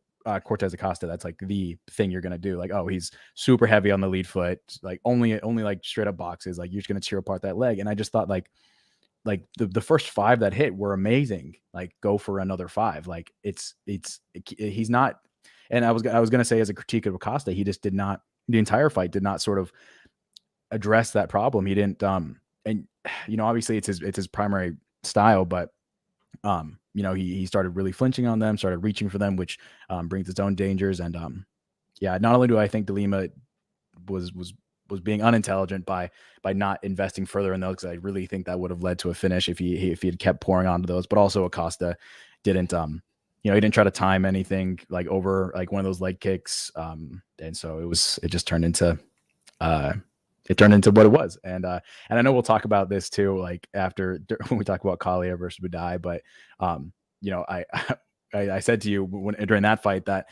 Cortez Acosta, that's like the thing you're gonna do. Like, oh, he's super heavy on the lead foot, like only like straight up boxes. Like you're just gonna tear apart that leg. And I just thought like like the first 5 that hit were amazing. Like, go for another 5. Like, he's not. And I was gonna say, as a critique of Acosta, he just did not, the entire fight did not sort of address that problem. He didn't. And obviously it's his primary style, but he started really flinching on them, started reaching for them, which brings its own dangers. And yeah, not only do I think De Lima was being unintelligent by not investing further in those, because I really think that would have led to a finish if he had kept pouring onto those. But also Acosta didn't he didn't try to time anything like over like one of those leg kicks, and so it just turned into what it was. And I know we'll talk about this too, like after when we talk about Kalia versus Budai, but I said to you during that fight that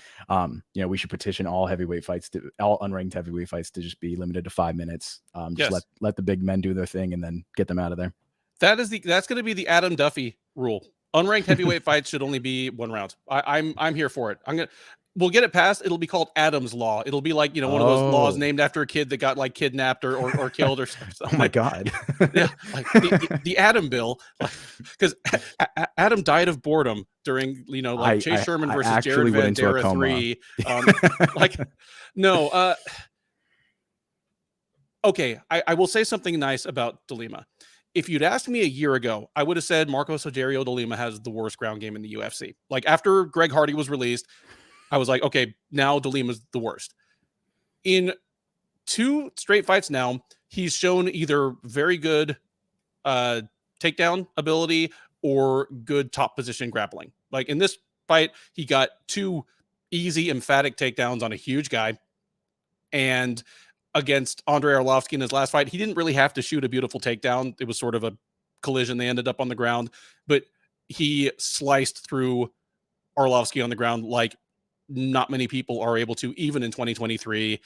we should petition all unranked heavyweight fights to just be limited to 5 minutes. Just let the big men do their thing and then get them out of there. That's going to be the Adam Duffy rule. Unranked heavyweight fights should only be 1 round. I'm here for it. We'll get it passed. It'll be called Adam's Law. It'll be like, one of those laws named after a kid that got like kidnapped or killed or something. Oh my God. Yeah. Like the Adam bill, because Adam died of boredom during, Chase Sherman versus Jared Van Dera 3. No. Okay. I will say something nice about De Lima. If you'd asked me a year ago, I would have said Marcos Rogerio de Lima has the worst ground game in the UFC. Like, after Greg Hardy was released, I was like, okay, now De Lima's the worst. In 2 straight fights now, he's shown either very good takedown ability or good top position grappling. Like, in this fight, he got 2 easy, emphatic takedowns on a huge guy. And against Andrei Arlovsky in his last fight, he didn't really have to shoot a beautiful takedown. It was sort of a collision. They ended up on the ground, but he sliced through Arlovsky on the ground like not many people are able to, even in 2023.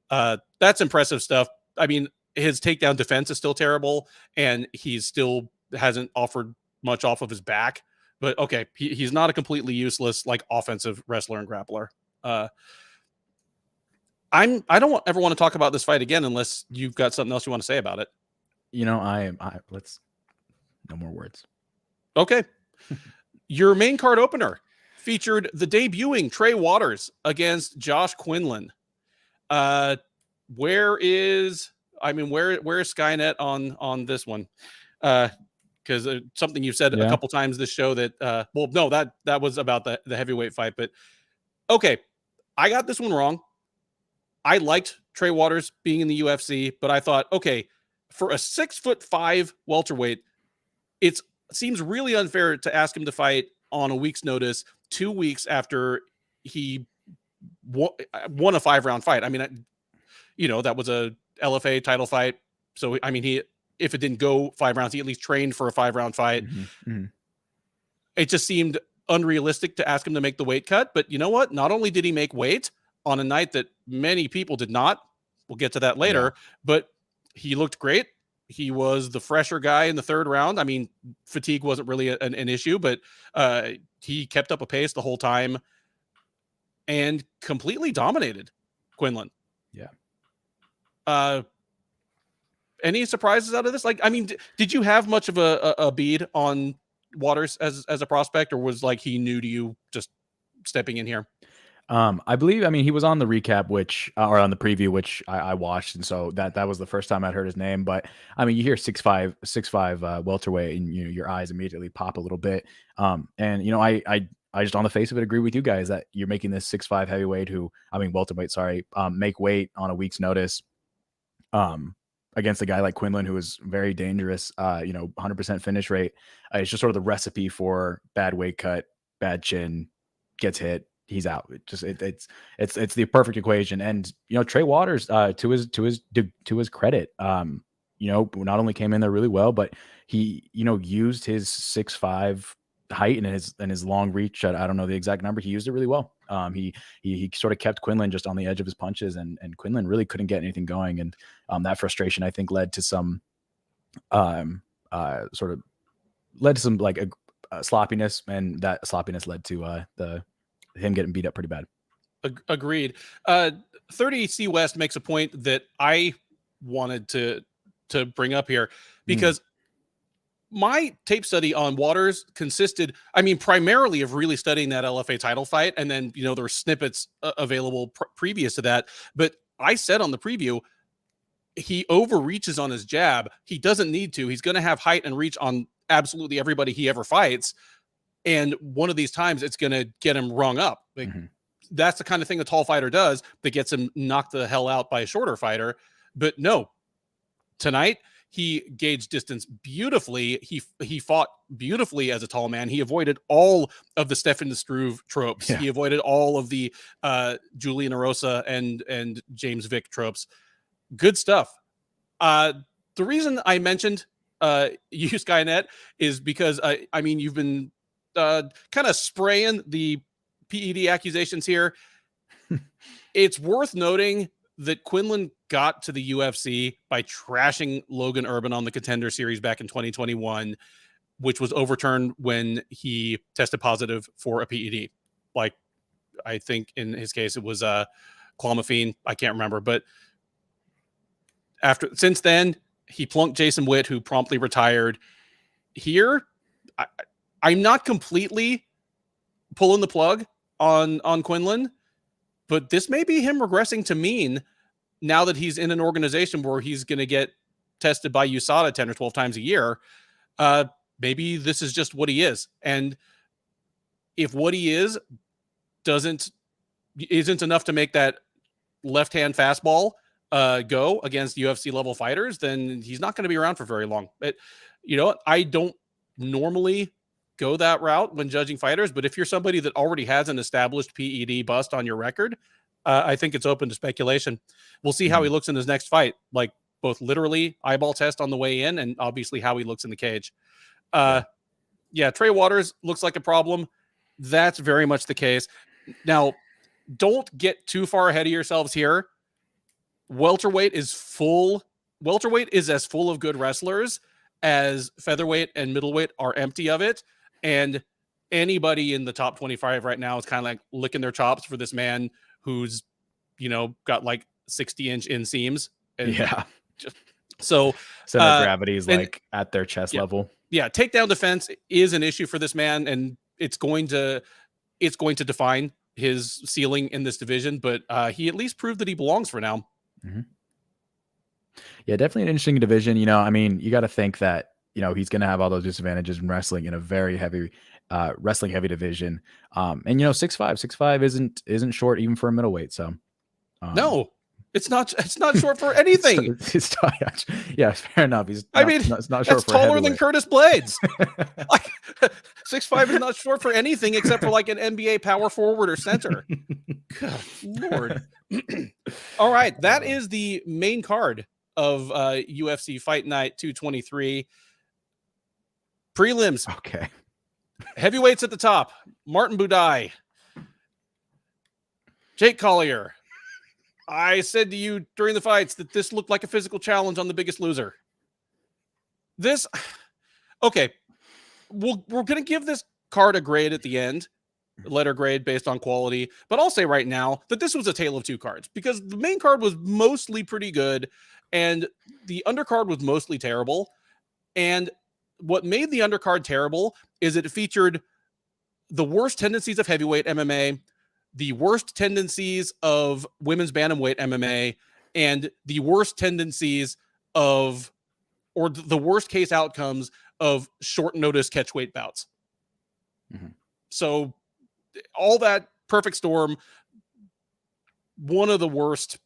That's impressive stuff. I mean, his takedown defense is still terrible, and he still hasn't offered much off of his back. But okay, he's not a completely useless like offensive wrestler and grappler. I don't ever want to talk about this fight again unless you've got something else you want to say about it. Let's no more words. Okay. Your main card opener featured the debuting Trey Waters against Josh Quinlan. Where is Skynet on this one? Because something you said a couple times this show that that was about the heavyweight fight, but okay, I got this one wrong. I liked Trey Waters being in the UFC, but I thought, okay, for a 6'5" welterweight, it seems really unfair to ask him to fight on a week's notice, 2 weeks after he won a 5-round fight. I mean, that was a LFA title fight. So, I mean, if it didn't go 5 rounds, he at least trained for a 5-round fight. Mm-hmm. It just seemed unrealistic to ask him to make the weight cut. But you know what? Not only did he make weight on a night that many people did not, we'll get to that later, but he looked great. He was the fresher guy in the 3rd round. I mean, fatigue wasn't really an issue, but he kept up a pace the whole time and completely dominated Quinlan. Yeah. Any surprises out of this? Like, I mean, did you have much of a bead on Waters as a prospect, or was like he new to you just stepping in here? I believe, he was on the recap, or on the preview, which I watched. And so that was the first time I'd heard his name. But I mean, you hear 6'5" welterweight and your eyes immediately pop a little bit. And I just on the face of it agree with you guys that you're making this 6'5" heavyweight welterweight, sorry, make weight on a week's notice. Against a guy like Quinlan, who is very dangerous, 100% finish rate. It's just sort of the recipe for bad weight cut, bad chin, gets hit, he's out. It's the perfect equation. And Trey Waters, to his credit, not only came in there really well, but he used his 6'5" height and his long reach. I don't know the exact number. He used it really well. He sort of kept Quinlan just on the edge of his punches, and Quinlan really couldn't get anything going. And that frustration, I think, led to some like a sloppiness, and that sloppiness led to him getting beat up pretty bad. Agreed. 30C West makes a point that I wanted to bring up here, because my tape study on Waters consisted, primarily of really studying that LFA title fight. And then, there were snippets available previous to that. But I said on the preview, he overreaches on his jab. He doesn't need to. He's going to have height and reach on absolutely everybody he ever fights. And one of these times it's going to get him rung up. Like, that's the kind of thing a tall fighter does that gets him knocked the hell out by a shorter fighter. But no, tonight he gauged distance beautifully. He fought beautifully as a tall man. He avoided all of the Stefan de Struve tropes. Yeah. He avoided all of the Julian Erosa and James Vick tropes. Good stuff. The reason I mentioned you, Skynet, is because you've been kind of spraying the PED accusations here. It's worth noting that Quinlan got to the UFC by trashing Logan Urban on the Contender Series back in 2021, which was overturned when he tested positive for a PED. Like, I think in his case it was clomiphene. I can't remember, but since then he plunked Jason Witt, who promptly retired. Here, I'm not completely pulling the plug on Quinlan, but this may be him regressing to mean now that he's in an organization where he's going to get tested by USADA 10 or 12 times a year. Maybe this is just what he is. And if what he is isn't enough to make that left-hand fastball go against UFC level fighters, then he's not going to be around for very long. But I don't normally go that route when judging fighters, but if you're somebody that already has an established PED bust on your record, I think it's open to speculation. We'll see how he looks in his next fight, like both literally eyeball test on the way in and obviously how he looks in the cage. Trey Waters looks like a problem. That's very much the case. Now, don't get too far ahead of yourselves here. Welterweight is as full of good wrestlers as featherweight and middleweight are empty of it. And anybody in the top 25 right now is kind of like licking their chops for this man who's, got like 60-inch inseams. And so center of gravity is like at their chest level. Yeah. Takedown defense is an issue for this man, and it's going to define his ceiling in this division, but he at least proved that he belongs for now. Yeah, definitely an interesting division. You got to think that, he's going to have all those disadvantages in wrestling in a very heavy, wrestling heavy division. And 6'5" isn't short even for a middleweight. So no, it's not short for anything. Yeah, fair enough. It's not short for taller than Curtis Blades. Like 6'5" is not short for anything except for like an NBA power forward or center. Good Lord. All right, that is the main card of UFC Fight Night 223. Prelims. Okay. Heavyweights at the top. Martin Buday. Jake Collier. I said to you during the fights that this looked like a physical challenge on The Biggest Loser. Okay. We're going to give this card a grade at the end. Letter grade based on quality. But I'll say right now that this was a tale of two cards, because the main card was mostly pretty good and the undercard was mostly terrible. And what made the undercard terrible is it featured the worst tendencies of heavyweight MMA, the worst tendencies of women's bantamweight MMA, and the worst tendencies the worst case outcomes of short notice catchweight bouts. So all that perfect storm, one of the worst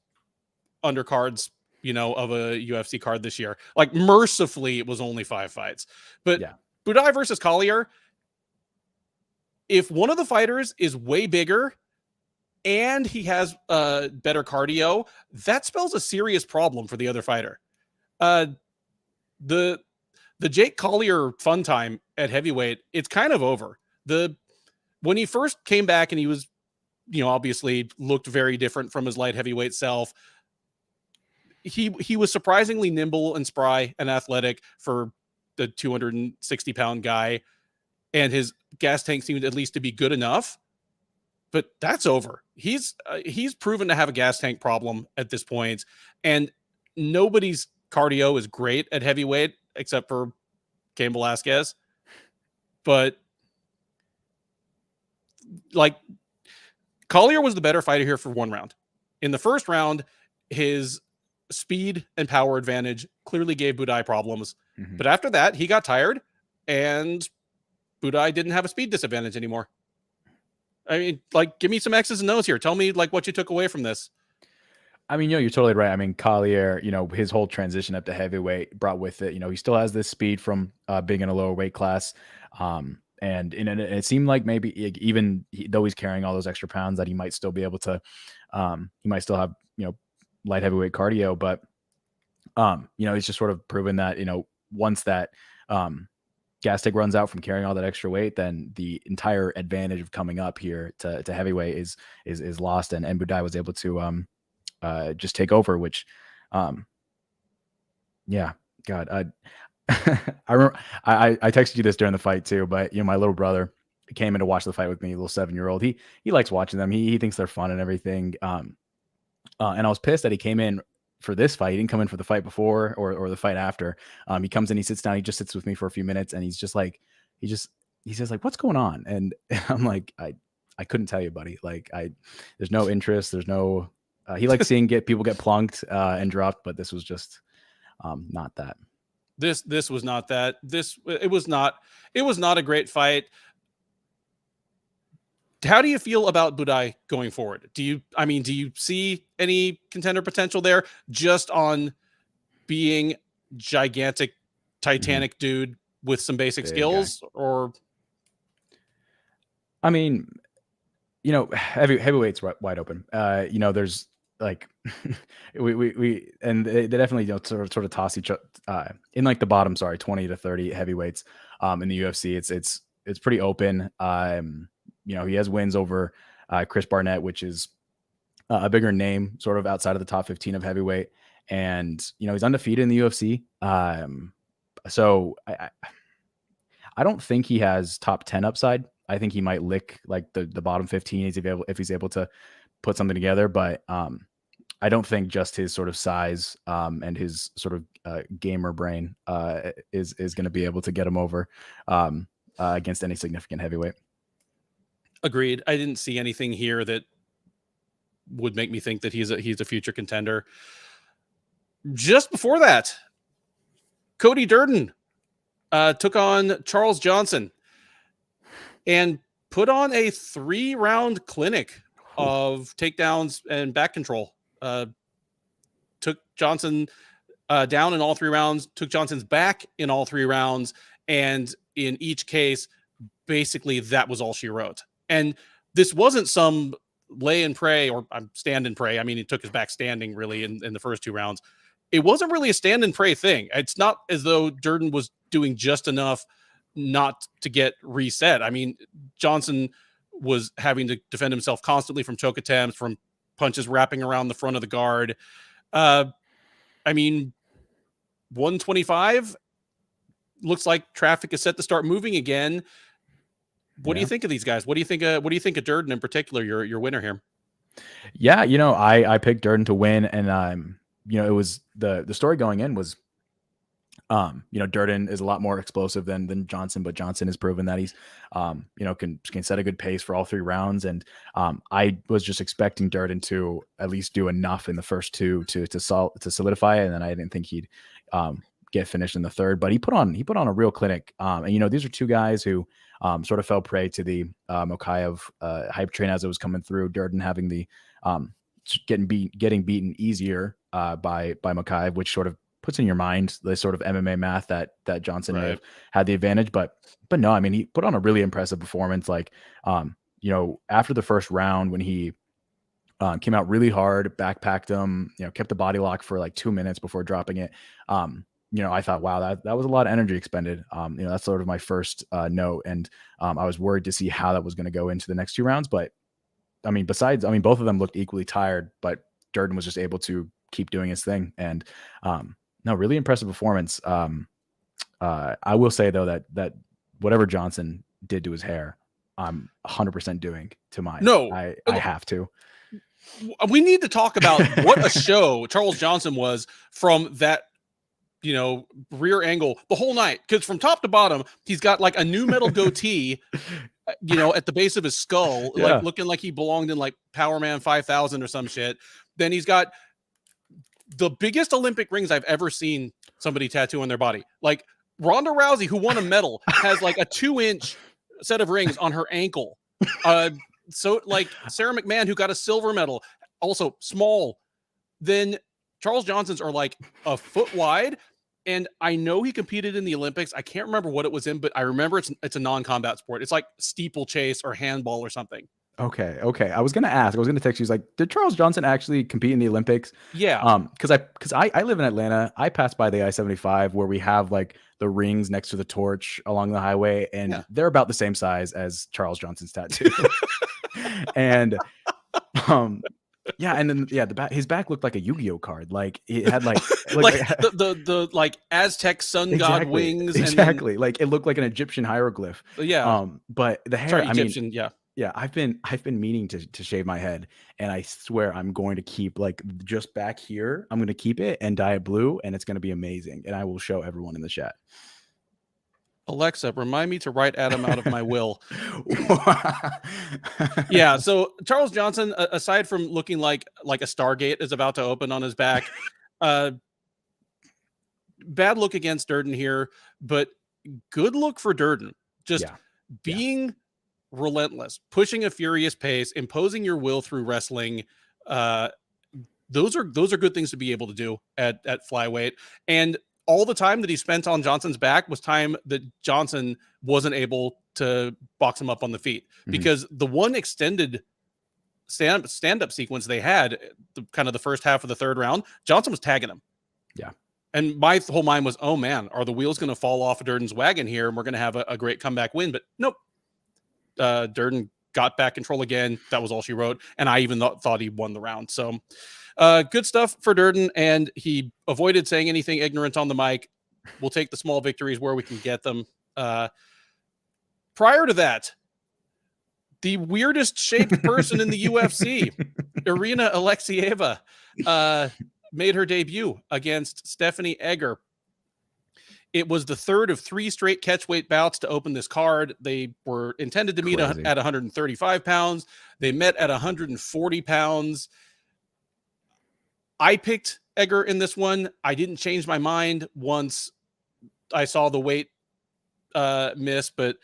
undercards, of a UFC card this year. Like, mercifully, it was only 5 fights. But Buday versus Collier, if one of the fighters is way bigger and he has better cardio, that spells a serious problem for the other fighter. The Jake Collier fun time at heavyweight, it's kind of over. When he first came back and he was, obviously looked very different from his light heavyweight self, he was surprisingly nimble and spry and athletic for the 260-pound guy, and his gas tank seemed at least to be good enough. But that's over. He's proven to have a gas tank problem at this point, and nobody's cardio is great at heavyweight except for Cain Velasquez. But like, Collier was the better fighter here for one round. In the first round, his speed and power advantage clearly gave Budaj problems. Mhm. But after that, he got tired, and Budaj didn't have a speed disadvantage anymore. I mean, like, give me some X's and O's here. Tell me, like, what you took away from this. I mean, you're totally right. I mean, Collier, his whole transition up to heavyweight brought with it, he still has this speed from being in a lower weight class. And it seemed like maybe even though he's carrying all those extra pounds, that he might still be able to, he might still have, light heavyweight cardio. But, he's just sort of proven that, once that gas tank runs out from carrying all that extra weight, then the entire advantage of coming up here to heavyweight is lost. And Budaj was able to, just take over, which, yeah, God, I remember I texted you this during the fight too, but my little brother came in to watch the fight with me, little 7-year-old. He likes watching them. He thinks they're fun and everything. And I was pissed that he came in for this fight. He didn't come in for the fight before or the fight after. He comes in, he sits down, he just sits with me for a few minutes, and he's just like, he says like, "What's going on?" And I'm like, I couldn't tell you, buddy. Like, there's no interest. There's no. He likes seeing people get plunked and dropped, but this was just not that. This was not that. It was not a great fight. How do you feel about Budaj going forward? Do you see any contender potential there, just on being gigantic, titanic dude with some basic skills? Guy. Or, I mean, heavyweight's wide open. There's like we and they definitely sort of toss each other in like the bottom 20 to 30 heavyweights in the UFC. It's pretty open. He has wins over Chris Barnett, which is a bigger name sort of outside of the top 15 of heavyweight, and he's undefeated in the UFC. So I don't think he has top 10 upside. I think he might lick like the bottom 15 if he's able to put something together, but I don't think just his sort of size and his sort of gamer brain is going to be able to get him over against any significant heavyweight. Agreed. I didn't see anything here that would make me think that he's a future contender. Just before that, Cody Durden took on Charles Johnson and put on a 3-round clinic of takedowns and back control. Took Johnson down in all 3 rounds, took Johnson's back in all 3 rounds, and in each case, basically that was all she wrote. And this wasn't some lay and pray or stand and pray. I mean, he took his back standing really in the first 2 rounds. It wasn't really a stand and pray thing. It's not as though Durden was doing just enough not to get reset. I mean, Johnson was having to defend himself constantly from choke attempts, from punches wrapping around the front of the guard. I mean, 125 looks like traffic is set to start moving again. What do you think of these guys? What do you think of Durden in particular, your winner here? Yeah, I picked Durden to win, and it was the story going in was Durden is a lot more explosive than Johnson, but Johnson has proven that he's can set a good pace for all 3 rounds. And I was just expecting Durden to at least do enough in the first 2 to solidify it, and then I didn't think he'd get finished in the third, but he put on a real clinic. And these are 2 guys who sort of fell prey to the Mokaev hype train as it was coming through. Durden having the getting beaten easier by Mokaev, which sort of puts in your mind the sort of MMA math that Johnson may have had the advantage, but no, I mean, he put on a really impressive performance. Like, after the first round, when he came out really hard, backpacked him, kept the body lock for like 2 minutes before dropping it. I thought, wow, that was a lot of energy expended. That's sort of my first note. And I was worried to see how that was going to go into the next 2 rounds. But I mean, both of them looked equally tired, but Durden was just able to keep doing his thing. And no, really impressive performance. I will say though that whatever Johnson did to his hair, I'm 100% doing to mine. No, I have to. We need to talk about what a show Charles Johnson was from that rear angle the whole night. Because from top to bottom, he's got like a new metal goatee, at the base of his skull, like looking like he belonged in like Power Man 5000 or some shit. Then he's got the biggest Olympic rings I've ever seen somebody tattoo on their body. Like Ronda Rousey, who won a medal, has like a 2-inch set of rings on her ankle. So like Sarah McMahon, who got a silver medal, also small. Then Charles Johnson's are like a foot wide. And I know he competed in the Olympics. I can't remember what it was in, but I remember it's a non-combat sport. It's like steeplechase or handball or something. Okay. I was gonna ask. I was gonna text you. Like, did Charles Johnson actually compete in the Olympics? Yeah. Because I live in Atlanta. I pass by the I-75 where we have like the rings next to the torch along the highway, and they're about the same size as Charles Johnson's tattoo. And and then his back looked like a Yu-Gi-Oh card. Like it had like the like Aztec sun god wings. Exactly. And then, like it looked like an Egyptian hieroglyph. Yeah. But the hair, sorry, Egyptian, yeah, I've been meaning to shave my head, and I swear I'm going to keep like just back here. I'm going to keep it and dye it blue, and it's going to be amazing. And I will show everyone in the chat. Alexa, remind me to write Adam out of my will. Yeah. So Charles Johnson, aside from looking like a Stargate is about to open on his back, bad look against Durden here, but good look for Durden. Just being relentless, pushing a furious pace, imposing your will through wrestling. Those are good things to be able to do at flyweight. And all the time that he spent on Johnson's back was time that Johnson wasn't able to box him up on the feet, because the one extended stand-up sequence they had, kind of the first half of the third round, Johnson was tagging him. Yeah. And my whole mind was, oh man, are the wheels going to fall off of Durden's wagon here and we're going to have a great comeback win? But nope. Durden got back control again. That was all she wrote. And I even thought he won the round. So good stuff for Durden. And he avoided saying anything ignorant on the mic. We'll take the small victories where we can get them. Prior to that, the weirdest shaped person in the UFC, Irina Aleksyeva, made her debut against Stephanie Egger. It was the third of 3 straight catchweight bouts to open this card. They were intended to meet at 135 pounds. They met at 140 pounds. I picked Egger in this one. I didn't change my mind once I saw the weight miss, but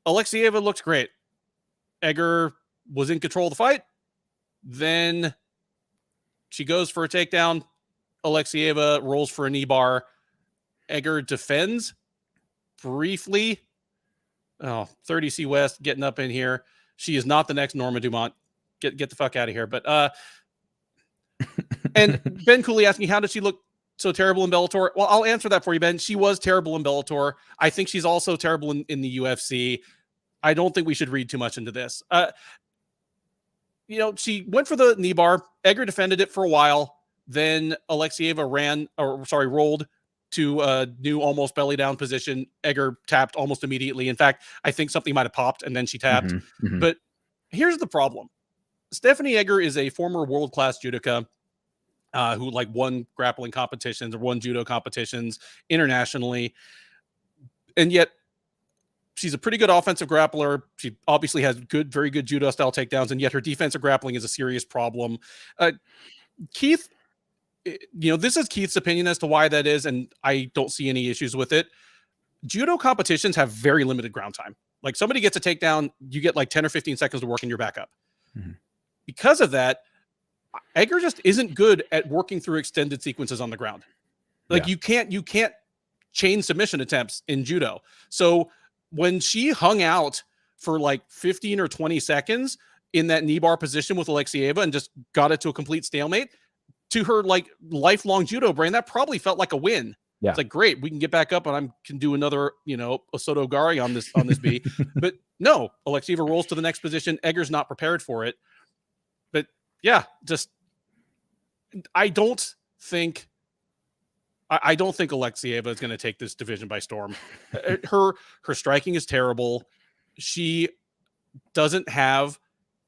Aleksyeva looked great. Egger was in control of the fight. Then she goes for a takedown. Aleksyeva rolls for a knee bar. Egger defends briefly. 30C West getting up in here. She is not the next Norma Dumont. Get the fuck out of here. But and Ben Cooley asking, how did she look so terrible in Bellator? Well, I'll answer that for you, Ben. She was terrible in Bellator. I think she's also terrible in the UFC. I don't think we should read too much into this. She went for the knee bar. Egger defended it for a while. Then Aleksyeva rolled to a new almost belly down position. Egger tapped almost immediately. In fact, I think something might have popped and then she tapped. But here's the problem. Stephanie Egger is a former world-class judoka who won grappling competitions or won judo competitions internationally. And yet she's a pretty good offensive grappler. She obviously has very good judo style takedowns, and yet her defensive grappling is a serious problem. Keith, this is Keith's opinion as to why that is, and I don't see any issues with it. Judo competitions have very limited ground time. Like, somebody gets a takedown, you get like 10 or 15 seconds to work in your back up. Because of that, Egger just isn't good at working through extended sequences on the ground. You can't chain submission attempts in judo. So when she hung out for like 15 or 20 seconds in that knee bar position with Aleksyeva and just got it to a complete stalemate, to her like lifelong judo brain, that probably felt like a win. Yeah. It's like, great, we can get back up and I can do another, Osoto Gari on this B. But no, Aleksyeva rolls to the next position. Egger's not prepared for it. But yeah, I don't think Aleksyeva is going to take this division by storm. Her striking is terrible. She doesn't have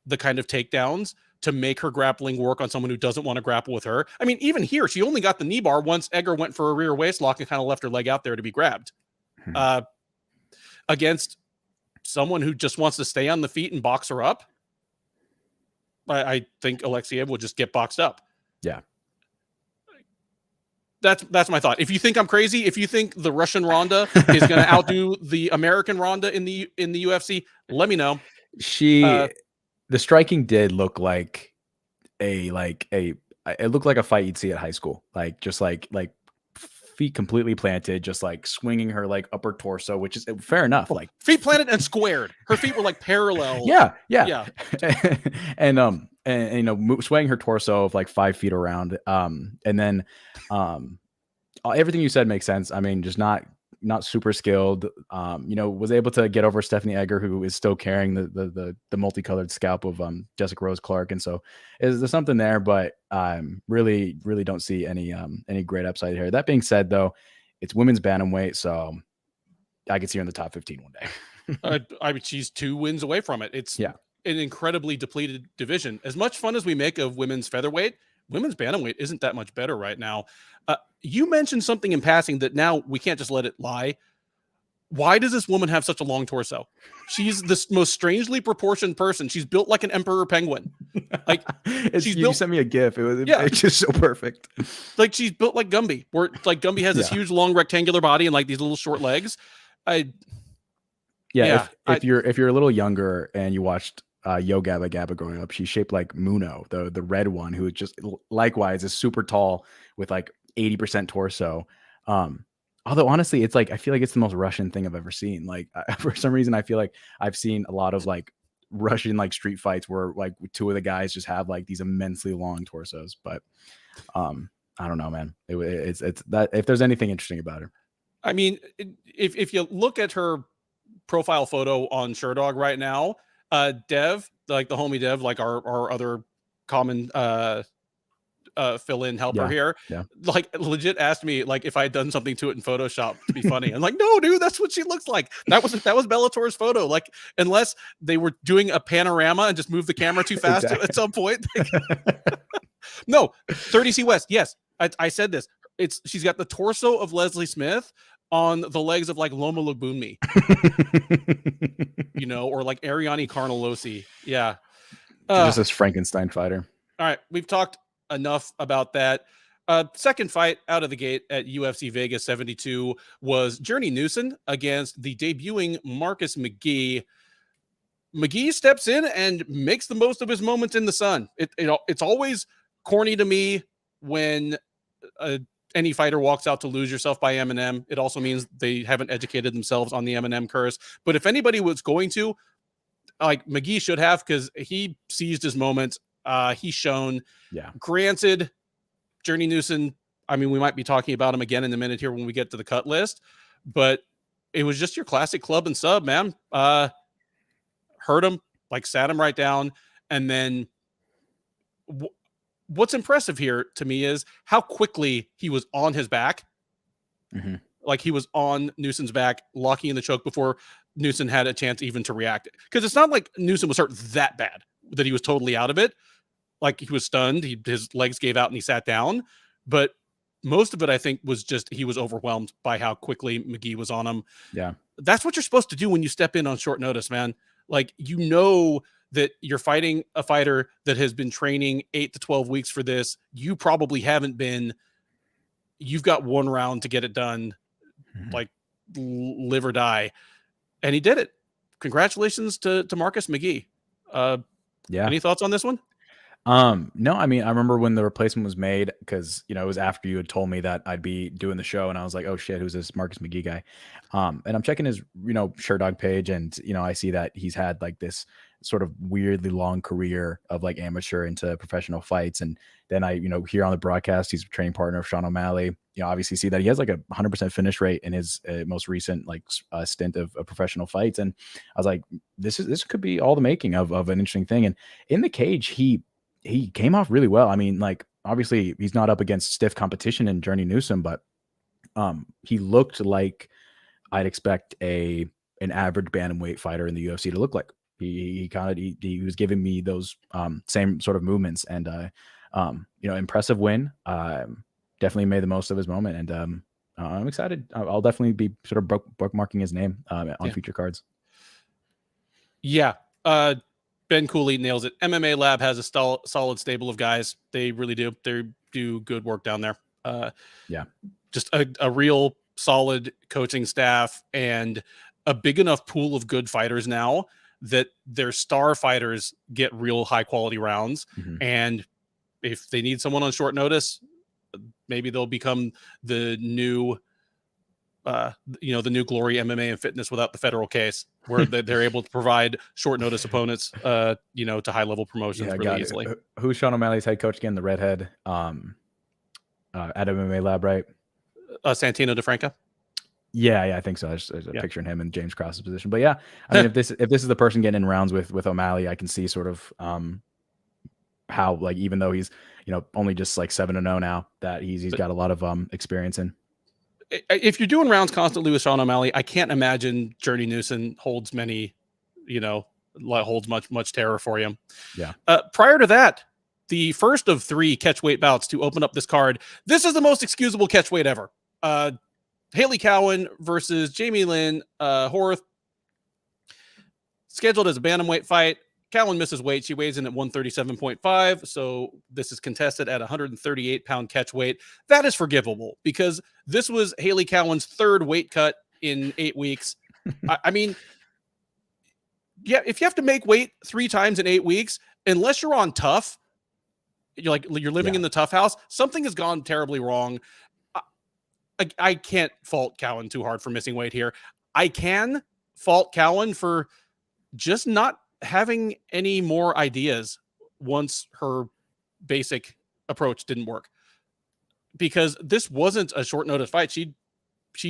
the kind of takedowns to make her grappling work on someone who doesn't want to grapple with her. I mean, even here, she only got the knee bar once Egger went for a rear waist lock and kind of left her leg out there to be grabbed. Against someone who just wants to stay on the feet and box her up, I think Alexeyev will just get boxed up. Yeah. That's my thought. If you think I'm crazy, if you think the Russian Ronda is going to outdo the American Ronda in the UFC, let me know. The striking did look like it looked like a fight you'd see at high school, like just like feet completely planted, just like swinging her like upper torso, which is fair enough. Like feet planted and squared. Her feet were like parallel. Yeah. and you know, swaying her torso of like 5 feet around. And then everything you said makes sense. I mean, just not super skilled. You know, was able to get over Stephanie Egger, who is still carrying the multicolored scalp of Jessica Rose Clark, and so there's something there, but really don't see any great upside here. That being said, though, it's women's bantamweight, so I could see her in the top 15 one day. I mean, she's 2 wins away from it. It's an incredibly depleted division. As much fun as we make of women's featherweight, women's bantamweight isn't that much better right now. You mentioned something in passing that now we can't just let it lie. Why does this woman have such a long torso? She's the most strangely proportioned person. She's built like an emperor penguin. Like you sent me a GIF. It's just so perfect. Like she's built like Gumby, where like Gumby has this huge long rectangular body and like these little short legs. If you're a little younger and you watched Yo Gabba Gabba growing up, she's shaped like Muno, the red one, who just likewise is super tall with like 80% torso. Although honestly, it's like I feel like it's the most Russian thing I've ever seen. Like for some reason, I feel like I've seen a lot of like Russian like street fights where like 2 of the guys just have like these immensely long torsos. But I don't know, man. It's that if there's anything interesting about her. I mean, if you look at her profile photo on Sherdog right now, Dev, like the homie Dev, like our other common fill-in helper here, like legit asked me like if I had done something to it in Photoshop to be funny. I'm like, no, dude, that's what she looks like. That was Bellator's photo. Like, unless they were doing a panorama and just moved the camera too fast at some point. No, 30C West. Yes, I said this. She's got the torso of Leslie Smith on the legs of like Loma Lubunmi, you know, or like Ariane Carnelossi. Yeah. Just this Frankenstein fighter. All right. We've talked enough about that. Second fight out of the gate at UFC Vegas 72 was Journey Newson against the debuting Marcus McGee. McGee steps in and makes the most of his moments in the sun. It's always corny to me when any fighter walks out to lose yourself by Eminem. It also means they haven't educated themselves on the Eminem curse. But if anybody was going to, like, McGee should have, because he seized his moment. He's shown. Yeah. Granted, Journey Newson, I mean, we might be talking about him again in a minute here when we get to the cut list, but it was just your classic club and sub, man. Hurt him, like sat him right down. And then what's impressive here to me is how quickly he was on his back. Mm-hmm. Like he was on Newson's back, locking in the choke before Newson had a chance even to react. Because it's not like Newson was hurt that bad that he was totally out of it. Like he was stunned, his legs gave out and he sat down. But most of it, I think, was just he was overwhelmed by how quickly McGee was on him. Yeah. That's what you're supposed to do when you step in on short notice, man. Like, you know that you're fighting a fighter that has been training 8 to 12 weeks for this. You probably haven't been. You've got one round to get it done, like live or die. And he did it. Congratulations to Marcus McGee. Any thoughts on this one? No, I mean, I remember when the replacement was made, because, you know, it was after you had told me that I'd be doing the show, and I was like, oh shit, who's this Marcus McGee guy? And I'm checking his, you know, Sherdog page, and, you know, I see that he's had like this sort of weirdly long career of like amateur into professional fights. And then I, you know, hear on the broadcast, he's a training partner of Sean O'Malley. You know, obviously see that he has like a 100% finish rate in his most recent like stint of professional fights. And I was like, this could be all the making of an interesting thing. And in the cage, he came off really well. I mean, like, obviously he's not up against stiff competition in Journey Newsom, but he looked like I'd expect an average bantamweight fighter in the UFC to look like. He kind of he was giving me those same sort of movements, and impressive win. Definitely made the most of his moment, and I'm excited. I'll definitely be sort of bookmarking his name on future cards. Yeah. Ben Cooley nails it. MMA Lab has a solid stable of guys. They really do. They do good work down there. Just a real solid coaching staff and a big enough pool of good fighters now that their star fighters get real high quality rounds. Mm-hmm. And if they need someone on short notice, maybe they'll become the new the new glory MMA and fitness without the federal case, where they're able to provide short notice opponents, to high level promotions really easily. Who's Sean O'Malley's head coach again? The redhead at MMA Lab, right? Santino DeFranco. Yeah, I think so. I was picturing him in James Cross's position. But yeah, I mean, if this is the person getting in rounds with O'Malley, I can see sort of how, like, even though he's only just like 7-0 now, that he's got a lot of experience in. If you're doing rounds constantly with Sean O'Malley, I can't imagine Journey Newson holds much terror for you. Yeah. Prior to that, the first of 3 catchweight bouts to open up this card. This is the most excusable catchweight ever. Haley Cowan versus Jamie Lynn Horth, scheduled as a bantamweight fight. Cowan misses weight. She weighs in at 137.5. So this is contested at 138-pound catchweight. That is forgivable because this was Haley Cowan's 3rd weight cut in 8 weeks. I mean, yeah, if you have to make weight 3 times in 8 weeks, unless you're on tough, you're living in the tough house, something has gone terribly wrong. I can't fault Cowan too hard for missing weight here. I can fault Cowan for just not having any more ideas once her basic approach didn't work, because this wasn't a short notice fight. She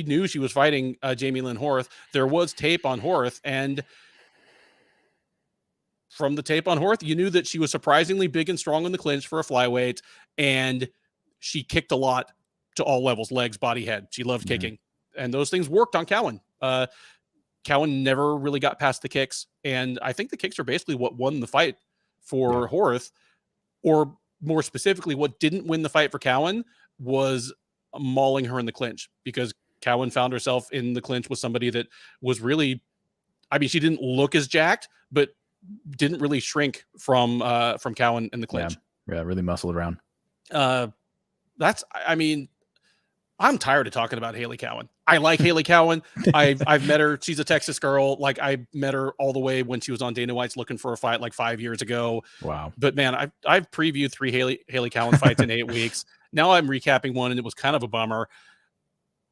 knew she was fighting Jamie Lynn Horth. There was tape on Horth, and from the tape on Horth, you knew that she was surprisingly big and strong in the clinch for a flyweight, and she kicked a lot to all levels, legs, body, head. She loved kicking, and those things worked on Cowan. Cowan never really got past the kicks, and I think the kicks are basically what won the fight for Horth, or more specifically, what didn't win the fight for Cowan was mauling her in the clinch, because Cowan found herself in the clinch with somebody that was really, I mean, she didn't look as jacked, but didn't really shrink from Cowan in the clinch. Yeah, really muscled around. I'm tired of talking about Haley Cowan. I like Haley Cowan. I've met her. She's a Texas girl. Like, I met her all the way when she was on Dana White's Looking for a Fight like 5 years ago. Wow. But man, I've previewed 3 Haley Cowan fights in 8 weeks. Now I'm recapping one, and it was kind of a bummer.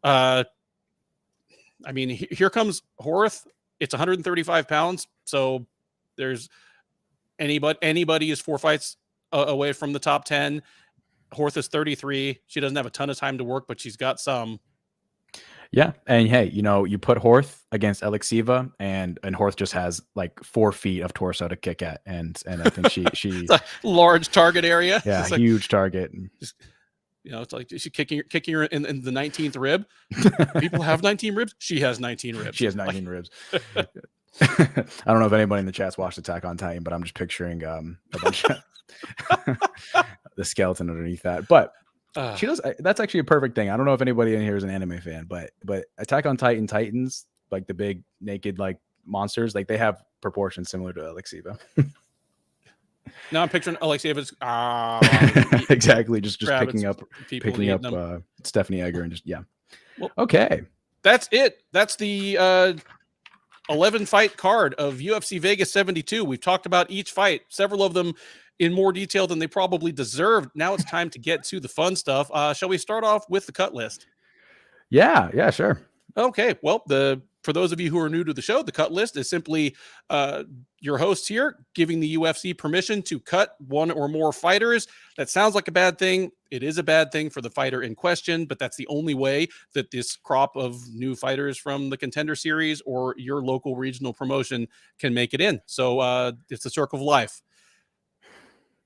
I mean, here comes Horth. It's 135 pounds. So there's anybody is 4 fights away from the top 10. Horth is 33. She doesn't have a ton of time to work, but she's got some. Yeah. And hey, you put Horth against Oleksiva, and Horth just has like 4 feet of torso to kick at. And I think she it's a large target area. Yeah, it's like, huge target. Just, it's like she's kicking her in the 19th rib. People have 19 ribs. She has 19 ribs. She has 19 ribs. I don't know if anybody in the chat's watched Attack on Titan, but I'm just picturing a bunch of the skeleton underneath that. But she does. That's actually a perfect thing. I don't know if anybody in here is an anime fan, but Attack on Titan Titans, like the big naked like monsters, like they have proportions similar to Oleksiva. Now I'm picturing Oleksiva's exactly, just picking up Stephanie Egger and just Well, okay, that's it. That's the 11 fight card of UFC Vegas 72. We've talked about each fight, several of them in more detail than they probably deserved. Now it's time to get to the fun stuff. Shall we start off with the cut list? Yeah, sure. Okay. Well, for those of you who are new to the show, the cut list is simply your hosts here giving the UFC permission to cut one or more fighters. That sounds like a bad thing. It is a bad thing for the fighter in question, but that's the only way that this crop of new fighters from the Contender Series or your local regional promotion can make it in. So it's the circle of life.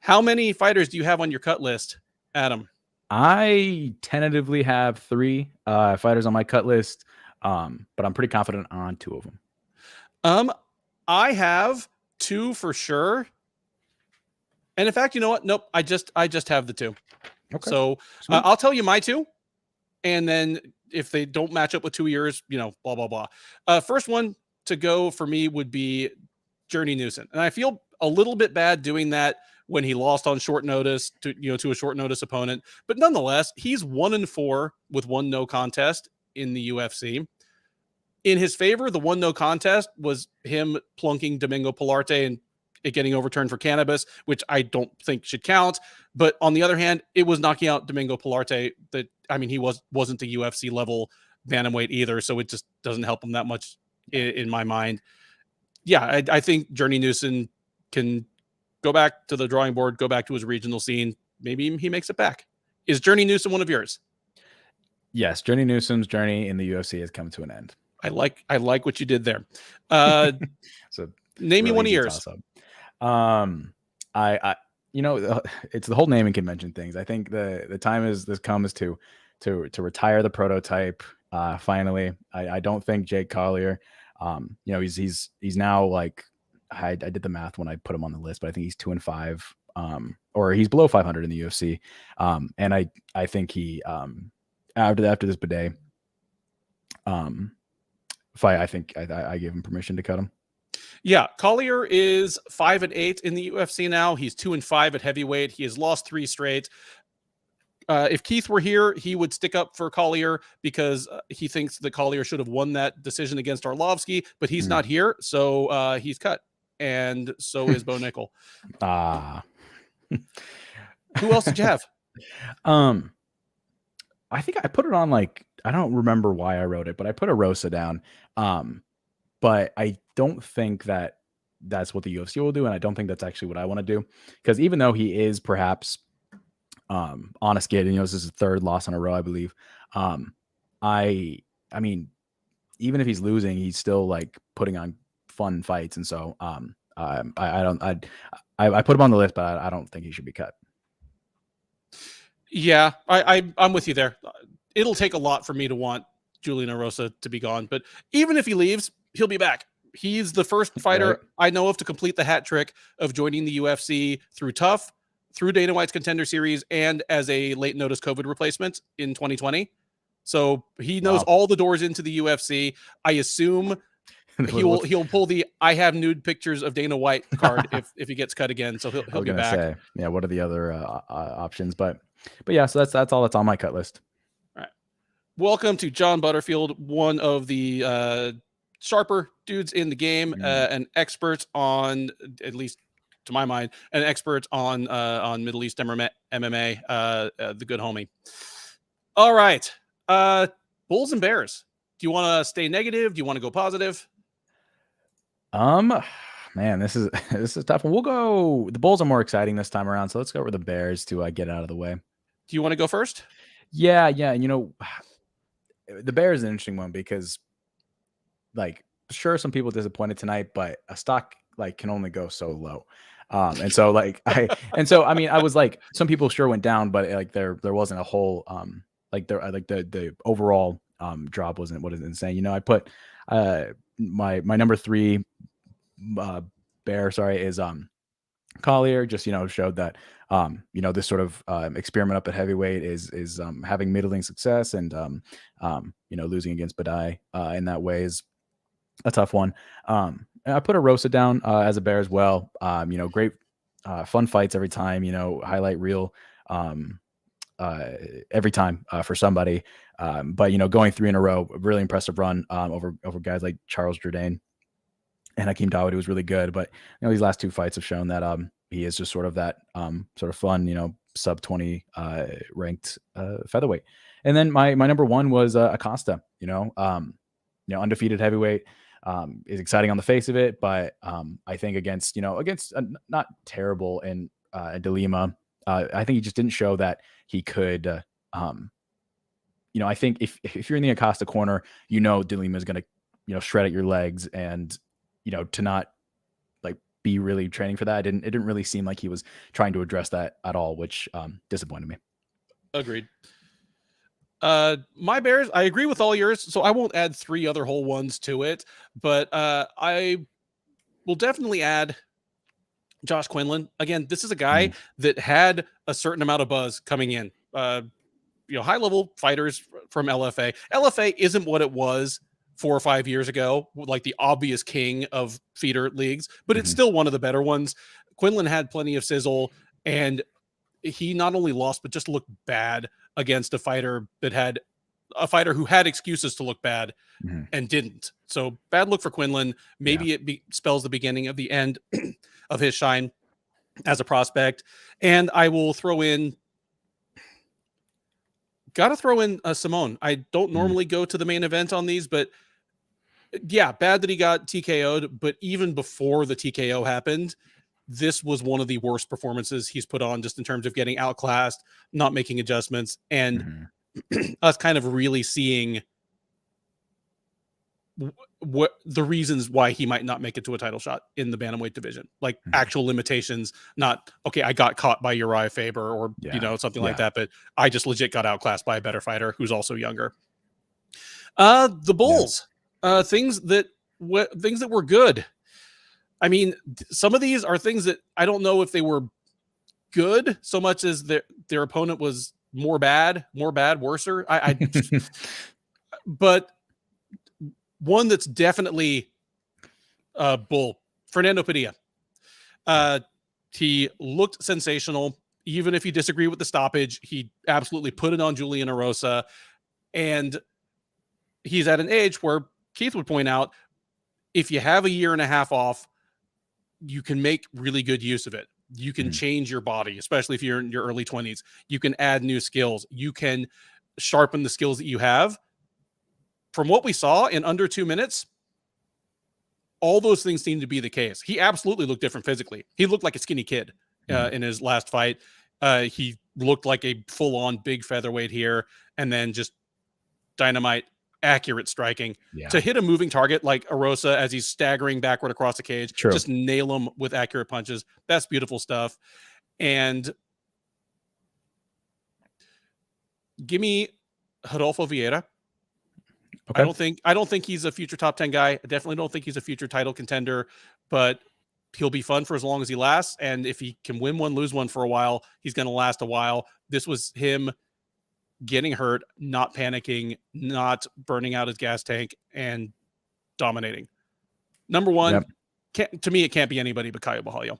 How many fighters do you have on your cut list, Adam? I tentatively have 3 fighters on my cut list, but I'm pretty confident on 2 of them. I have 2 for sure. And in fact, you know what? Nope. I just have the 2. Okay. So I'll tell you my 2. And then if they don't match up with 2 years, blah, blah, blah. First one to go for me would be Journey Newson. And I feel a little bit bad doing that when he lost on short notice to a short notice opponent. But nonetheless, he's 1-4 with 1 no contest in the UFC. In his favor, the 1 no contest was him plunking Domingo Pilarte and it getting overturned for cannabis, which I don't think should count. But on the other hand, it was knocking out Domingo Pilarte. He wasn't the UFC level bantamweight either, so it just doesn't help him that much in my mind. Yeah, I think Journey Newson can go back to the drawing board, go back to his regional scene. Maybe he makes it back. Is Journey Newson one of yours? Yes, Journey Newsom's journey in the UFC has come to an end. I like what you did there. So name me one of yours. It's the whole naming convention things. I think the time has come to retire the prototype. Finally, I don't think Jake Collier. He's now like I did the math when I put him on the list, but I think he's 2-5, or he's below 500 in the UFC. And I think he after this bidet fight, I think I gave him permission to cut him. Yeah, Collier is 5-8 in the UFC now. He's 2-5 at heavyweight. He has lost 3 straight. If Keith were here, he would stick up for Collier because he thinks that Collier should have won that decision against Arlovsky, but he's not here, so he's cut, and so is Bo Nickel. Who else did you have? I think I put it on I don't remember why I wrote it, but I put Erosa down. But I don't think that's what the UFC will do, and I don't think that's actually what I want to do, because even though he is perhaps on a skid, and this is his 3rd loss in a row, I believe. I mean, even if he's losing, he's still putting on fun fights, and so I put him on the list, but I don't think he should be cut. Yeah, I'm with you there. It'll take a lot for me to want Julian Erosa to be gone, but even if he leaves, he'll be back. He's the first fighter I know of to complete the hat trick of joining the UFC through TUF, through Dana White's Contender Series, and as a late notice COVID replacement in 2020. So he knows all the doors into the UFC. I assume he'll pull the "I have nude pictures of Dana White" card if he gets cut again. So he'll be back. What are the other options? But yeah, so that's all that's on my cut list. All right. Welcome to John Butterfield, one of the sharper dudes in the game, an expert on, at least to my mind, an expert on Middle East MMA, the good homie. All right. Bulls and Bears. Do you want to stay negative? Do you want to go positive? Man, this is a tough one. We'll go. The Bulls are more exciting this time around, so let's go with the Bears to get out of the way. Do you want to go first? Yeah. The Bears is an interesting one because, sure, some people disappointed tonight, but a stock can only go so low. And so I was some people sure went down, but there wasn't a whole the overall drop wasn't what is insane. I put my number 3 Bear, is Collier. Just showed that this sort of experiment up at heavyweight is having middling success, and losing against Badai in that way is a tough one. I put Erosa down as a Bear as well. Great fun fights every time. Highlight reel every time for somebody. But going 3 in a row, a really impressive run over guys like Charles Jourdain and Hakeem Dawood, who was really good. But these last 2 fights have shown that he is just sort of that sort of fun, sub 20 ranked featherweight. And then my number 1 was Acosta. Undefeated heavyweight. Is exciting on the face of it, but I think against not terrible in De Lima, I think he just didn't show that he could. I think if you're in the Acosta corner, De Lima is going to shred at your legs, and to not be really training for that. It didn't really seem like he was trying to address that at all, which disappointed me. Agreed. My Bears, I agree with all yours, so I won't add 3 other whole ones to it, but I will definitely add Josh Quinlan. Again, this is a guy Mm, that had a certain amount of buzz coming in. High level fighters from LFA. LFA isn't what it was 4 or 5 years ago, like the obvious king of feeder leagues, but it's mhm, still one of the better ones. Quinlan had plenty of sizzle, and he not only lost, but just looked bad against a fighter who had excuses to look bad mhm. and didn't. So bad look for Quinlan. Yeah. Maybe spells the beginning of the end of his shine as a prospect. And I will got to throw in Simone. I don't Mm, normally go to the main event on these, but yeah, bad that he got TKO'd. But even before the TKO happened, this was one of the worst performances he's put on, just in terms of getting outclassed, not making adjustments, and mhm. us kind of really seeing what the reasons why he might not make it to a title shot in the bantamweight division, like Mhm. actual limitations. Not okay, I got caught by Uriah Faber or Yeah. something like Yeah. that, but I just legit got outclassed by a better fighter who's also younger. The Yeah. Bulls, things that were good. I mean, some of these are things that I don't know if they were good so much as their opponent was more bad, worser. But one that's definitely Bull, Fernando Padilla. Uh, he looked sensational. Even if you disagree with the stoppage, he absolutely put it on Julian Erosa. And he's at an age where Keith would point out, if you have a year and a half off, you can make really good use of it. You can Mhm. change your body, especially if you're in your early 20s. You can add new skills. You can sharpen the skills that you have. From what we saw in under 2 minutes, all those things seem to be the case. He absolutely looked different physically. He looked like a skinny kid Mhm. in his last fight. He looked like a full-on big featherweight here, and then just dynamite, accurate striking to Yeah. hit a moving target like Erosa as he's staggering backward across the cage. True. Just nail him with accurate punches. That's beautiful stuff. And give me Rodolfo Vieira. Okay. I don't think he's a future top 10 guy. I definitely don't think he's a future title contender, but he'll be fun for as long as he lasts. And if he can win one, lose one for a while, he's going to last a while. This was him getting hurt, not panicking, not burning out his gas tank, and dominating. Number one, Yep. to me, it can't be anybody but Caio Bajalio.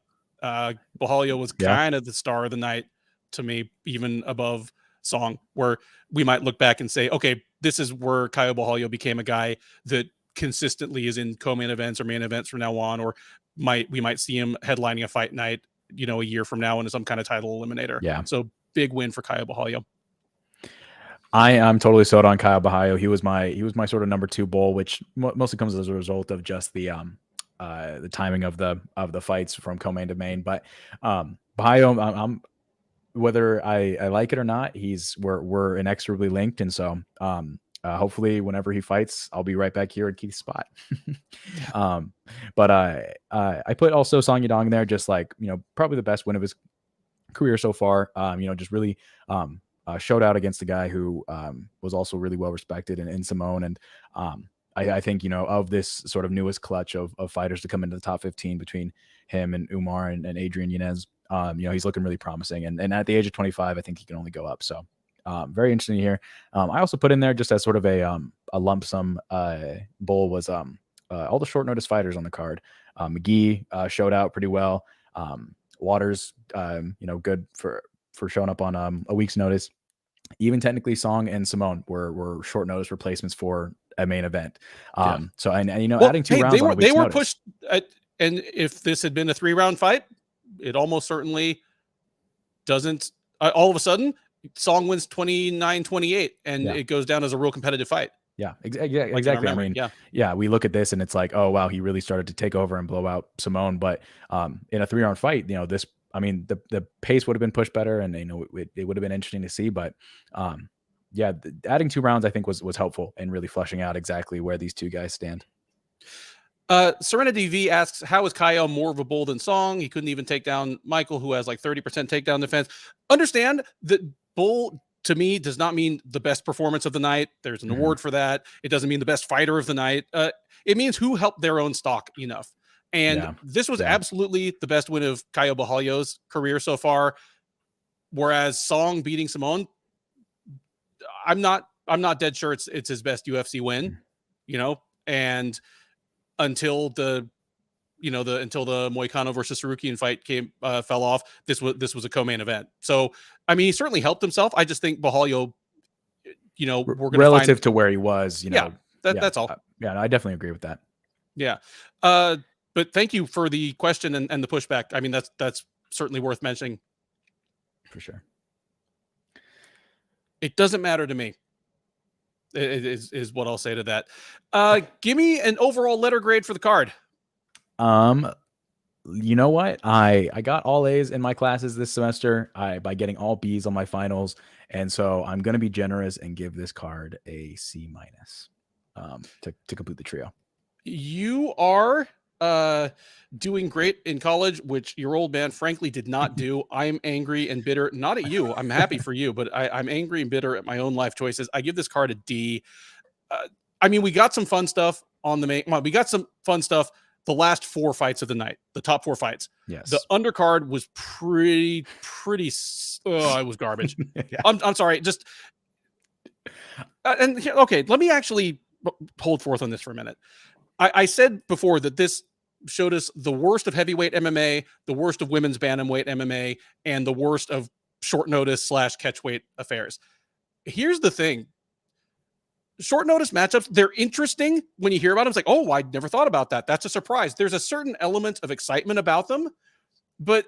Bajalio was Yeah. kind of the star of the night to me, even above Song, where we might look back and say, okay, this is where Caio Bajalio became a guy that consistently is in co-main events or main events from now on, or we might see him headlining a fight night, a year from now into some kind of title eliminator. Yeah. So big win for Caio Bajalio. I am totally sold on Kyle Bahallo. He was my sort of number two bull, which mostly comes as a result of just the timing of the fights from co-main to main. But Bahallo, I'm whether I like it or not, we're inexorably linked, and so hopefully whenever he fights, I'll be right back here at Keith's spot. Yeah. um, but I put also Song Yadong there, just like probably the best win of his career so far. Just really showed out against a guy who was also really well respected in Simone. And I think, of this sort of newest clutch of fighters to come into the top 15 between him and Umar and Adrian Yanez, he's looking really promising. And at the age of 25, I think he can only go up. So very interesting to hear. I also put in there just as sort of a lump sum bull was all the short notice fighters on the card. McGee showed out pretty well. Waters, good for showing up on a week's notice. Even technically, Song and Simone were short notice replacements for a main event. Yeah. So and Well, adding two hey, rounds on a they week's were notice. pushed and if this had been a 3-round fight, it almost certainly doesn't all of a sudden Song wins 29-28 and Yeah. it goes down as a real competitive fight. Yeah, Like in our exactly. I memory. mean, Yeah. yeah, we look at this and it's like, oh wow, he really started to take over and blow out Simone. But in a 3-round fight, this, I mean, the pace would have been pushed better, and it would have been interesting to see. But yeah, adding 2 rounds I think was helpful in really fleshing out exactly where these two guys stand. Serenity V asks, how is Kyle more of a bull than Song? He couldn't even take down Michael, who has like 30% takedown defense. Understand that bull to me does not mean the best performance of the night. There's an Mhm. award for that. It doesn't mean the best fighter of the night. It means who helped their own stock enough. And Yeah. this was Yeah. absolutely the best win of Caio Bajalio's career so far. Whereas Song beating Simone, I'm not dead sure it's his best UFC win, and until the until the Moicano versus Sarukian fight fell off, this was a co-main event. So I mean, he certainly helped himself. I just think Bajalio, we're gonna find, Relative to where he was, yeah, that's all. yeah, I definitely agree with that. Yeah. But thank you for the question and the pushback. I mean, that's certainly worth mentioning. For sure. It doesn't matter to me. Is what I'll say to that. Give me an overall letter grade for the card. You know what? I got all A's in my classes this semester by getting all B's on my finals. And so I'm going to be generous and give this card a C- to complete the trio. You are doing great in college, which your old man frankly did not do. I'm angry and bitter, not at you. I'm happy for you, but I'm angry and bitter at my own life choices. I give this card a D. I mean, we got some fun stuff on the main. Well, we got some fun stuff the last 4 fights of the night, the top 4 fights. Yes. The undercard was pretty. It was garbage. Yeah. I'm sorry. Just okay. Let me actually hold forth on this for a minute. I said before that this showed us the worst of heavyweight MMA, the worst of women's bantamweight MMA, and the worst of short notice / catchweight affairs. Here's the thing. Short notice matchups, they're interesting when you hear about them. It's like, oh, I never thought about that. That's a surprise. There's a certain element of excitement about them, but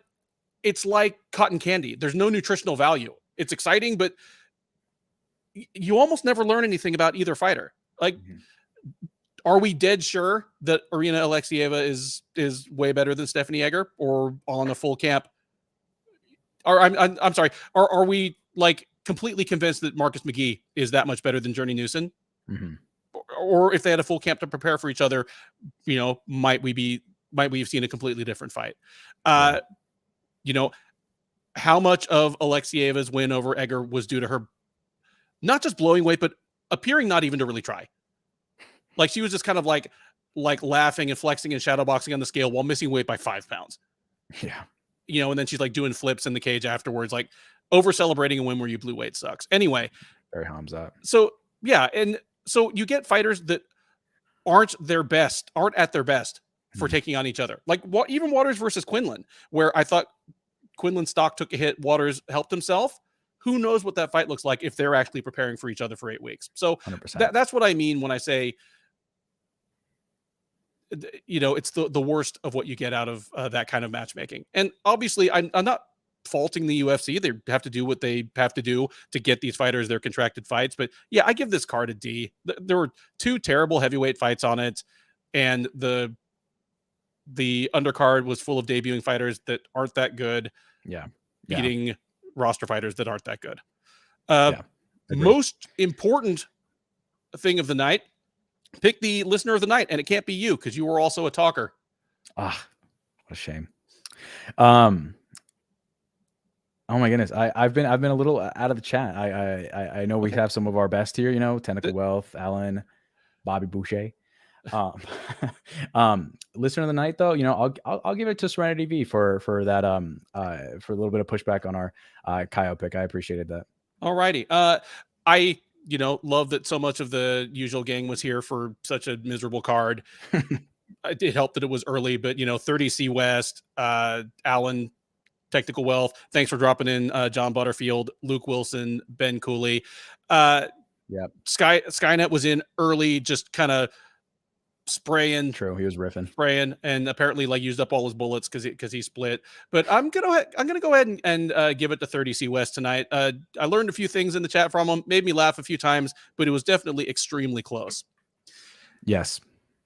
it's like cotton candy. There's no nutritional value. It's exciting, but you almost never learn anything about either fighter. Like, are we dead sure that Arina Aleksyeva is way better than Stephanie Egger, or on a full camp? Or I'm sorry. Are we like completely convinced that Marcus McGee is that much better than Journey Newson? Mm-hmm. Or if they had a full camp to prepare for each other, might we have seen a completely different fight? How much of Alexieva's win over Egger was due to her not just blowing weight, but appearing not even to really try? Like, she was just kind of like laughing and flexing and shadowboxing on the scale while missing weight by 5 pounds. Yeah. And then she's like doing flips in the cage afterwards, like over celebrating a win where you blew weight sucks. Anyway. Very Hamzat. So yeah. And so you get fighters that aren't at their best for taking on each other. Like even Waters versus Quinlan, where I thought Quinlan's stock took a hit. Waters helped himself. Who knows what that fight looks like if they're actually preparing for each other for 8 weeks. So that's what I mean when I say, it's the worst of what you get out of that kind of matchmaking. And obviously I'm not faulting the UFC. They have to do what they have to do to get these fighters their contracted fights. But yeah, I give this card a D. There were 2 terrible heavyweight fights on it. And the undercard was full of debuting fighters that aren't that good. Yeah. Beating roster fighters that aren't that good. Most important thing of the night, pick the listener of the night, and it can't be you because you were also a talker. What a shame. Oh my goodness. I've been a little out of the chat. I know we have some of our best here, Tentacle Wealth, Alan, Bobby Boucher. Listener of the night though, I'll give it to Serenity V for that for a little bit of pushback on our Caio pick. I appreciated that. All righty. I love that so much of the usual gang was here for such a miserable card. It helped that it was early, but 30C West, Alan, Technical Wealth, thanks for dropping in, John Butterfield, Luke Wilson, Ben Cooley. Skynet was in early, just kind of spraying. True, he was spraying, and apparently used up all his bullets because he split. But I'm gonna go ahead and give it to 30C West tonight. I learned a few things in the chat from him, made me laugh a few times, but it was definitely extremely close. Yes,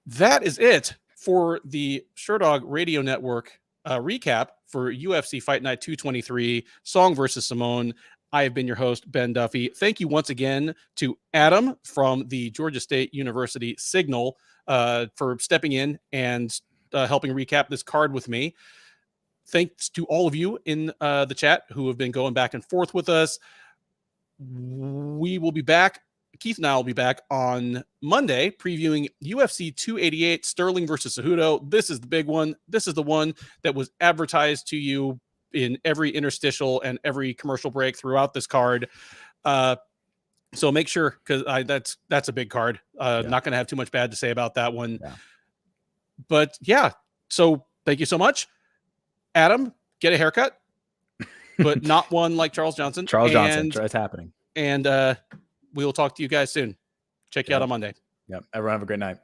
that is it for the Sherdog Radio Network recap for UFC Fight Night 223, Song versus Simone. I have been your host, Ben Duffy. Thank you once again to Adam from the Georgia State University Signal for stepping in and helping recap this card with me. Thanks to all of you in the chat who have been going back and forth with us. We will be back Keith and I will be back on Monday previewing UFC 288 Sterling versus Cejudo. This is the big one. This is the one that was advertised to you in every interstitial and every commercial break throughout this card. So make sure, because that's a big card. Not going to have too much bad to say about that one. Yeah. But yeah, so thank you so much. Adam, get a haircut, but not one like Charles Johnson. Johnson, it's happening. And we will talk to you guys soon. Check you out on Monday. Yep. Everyone have a great night.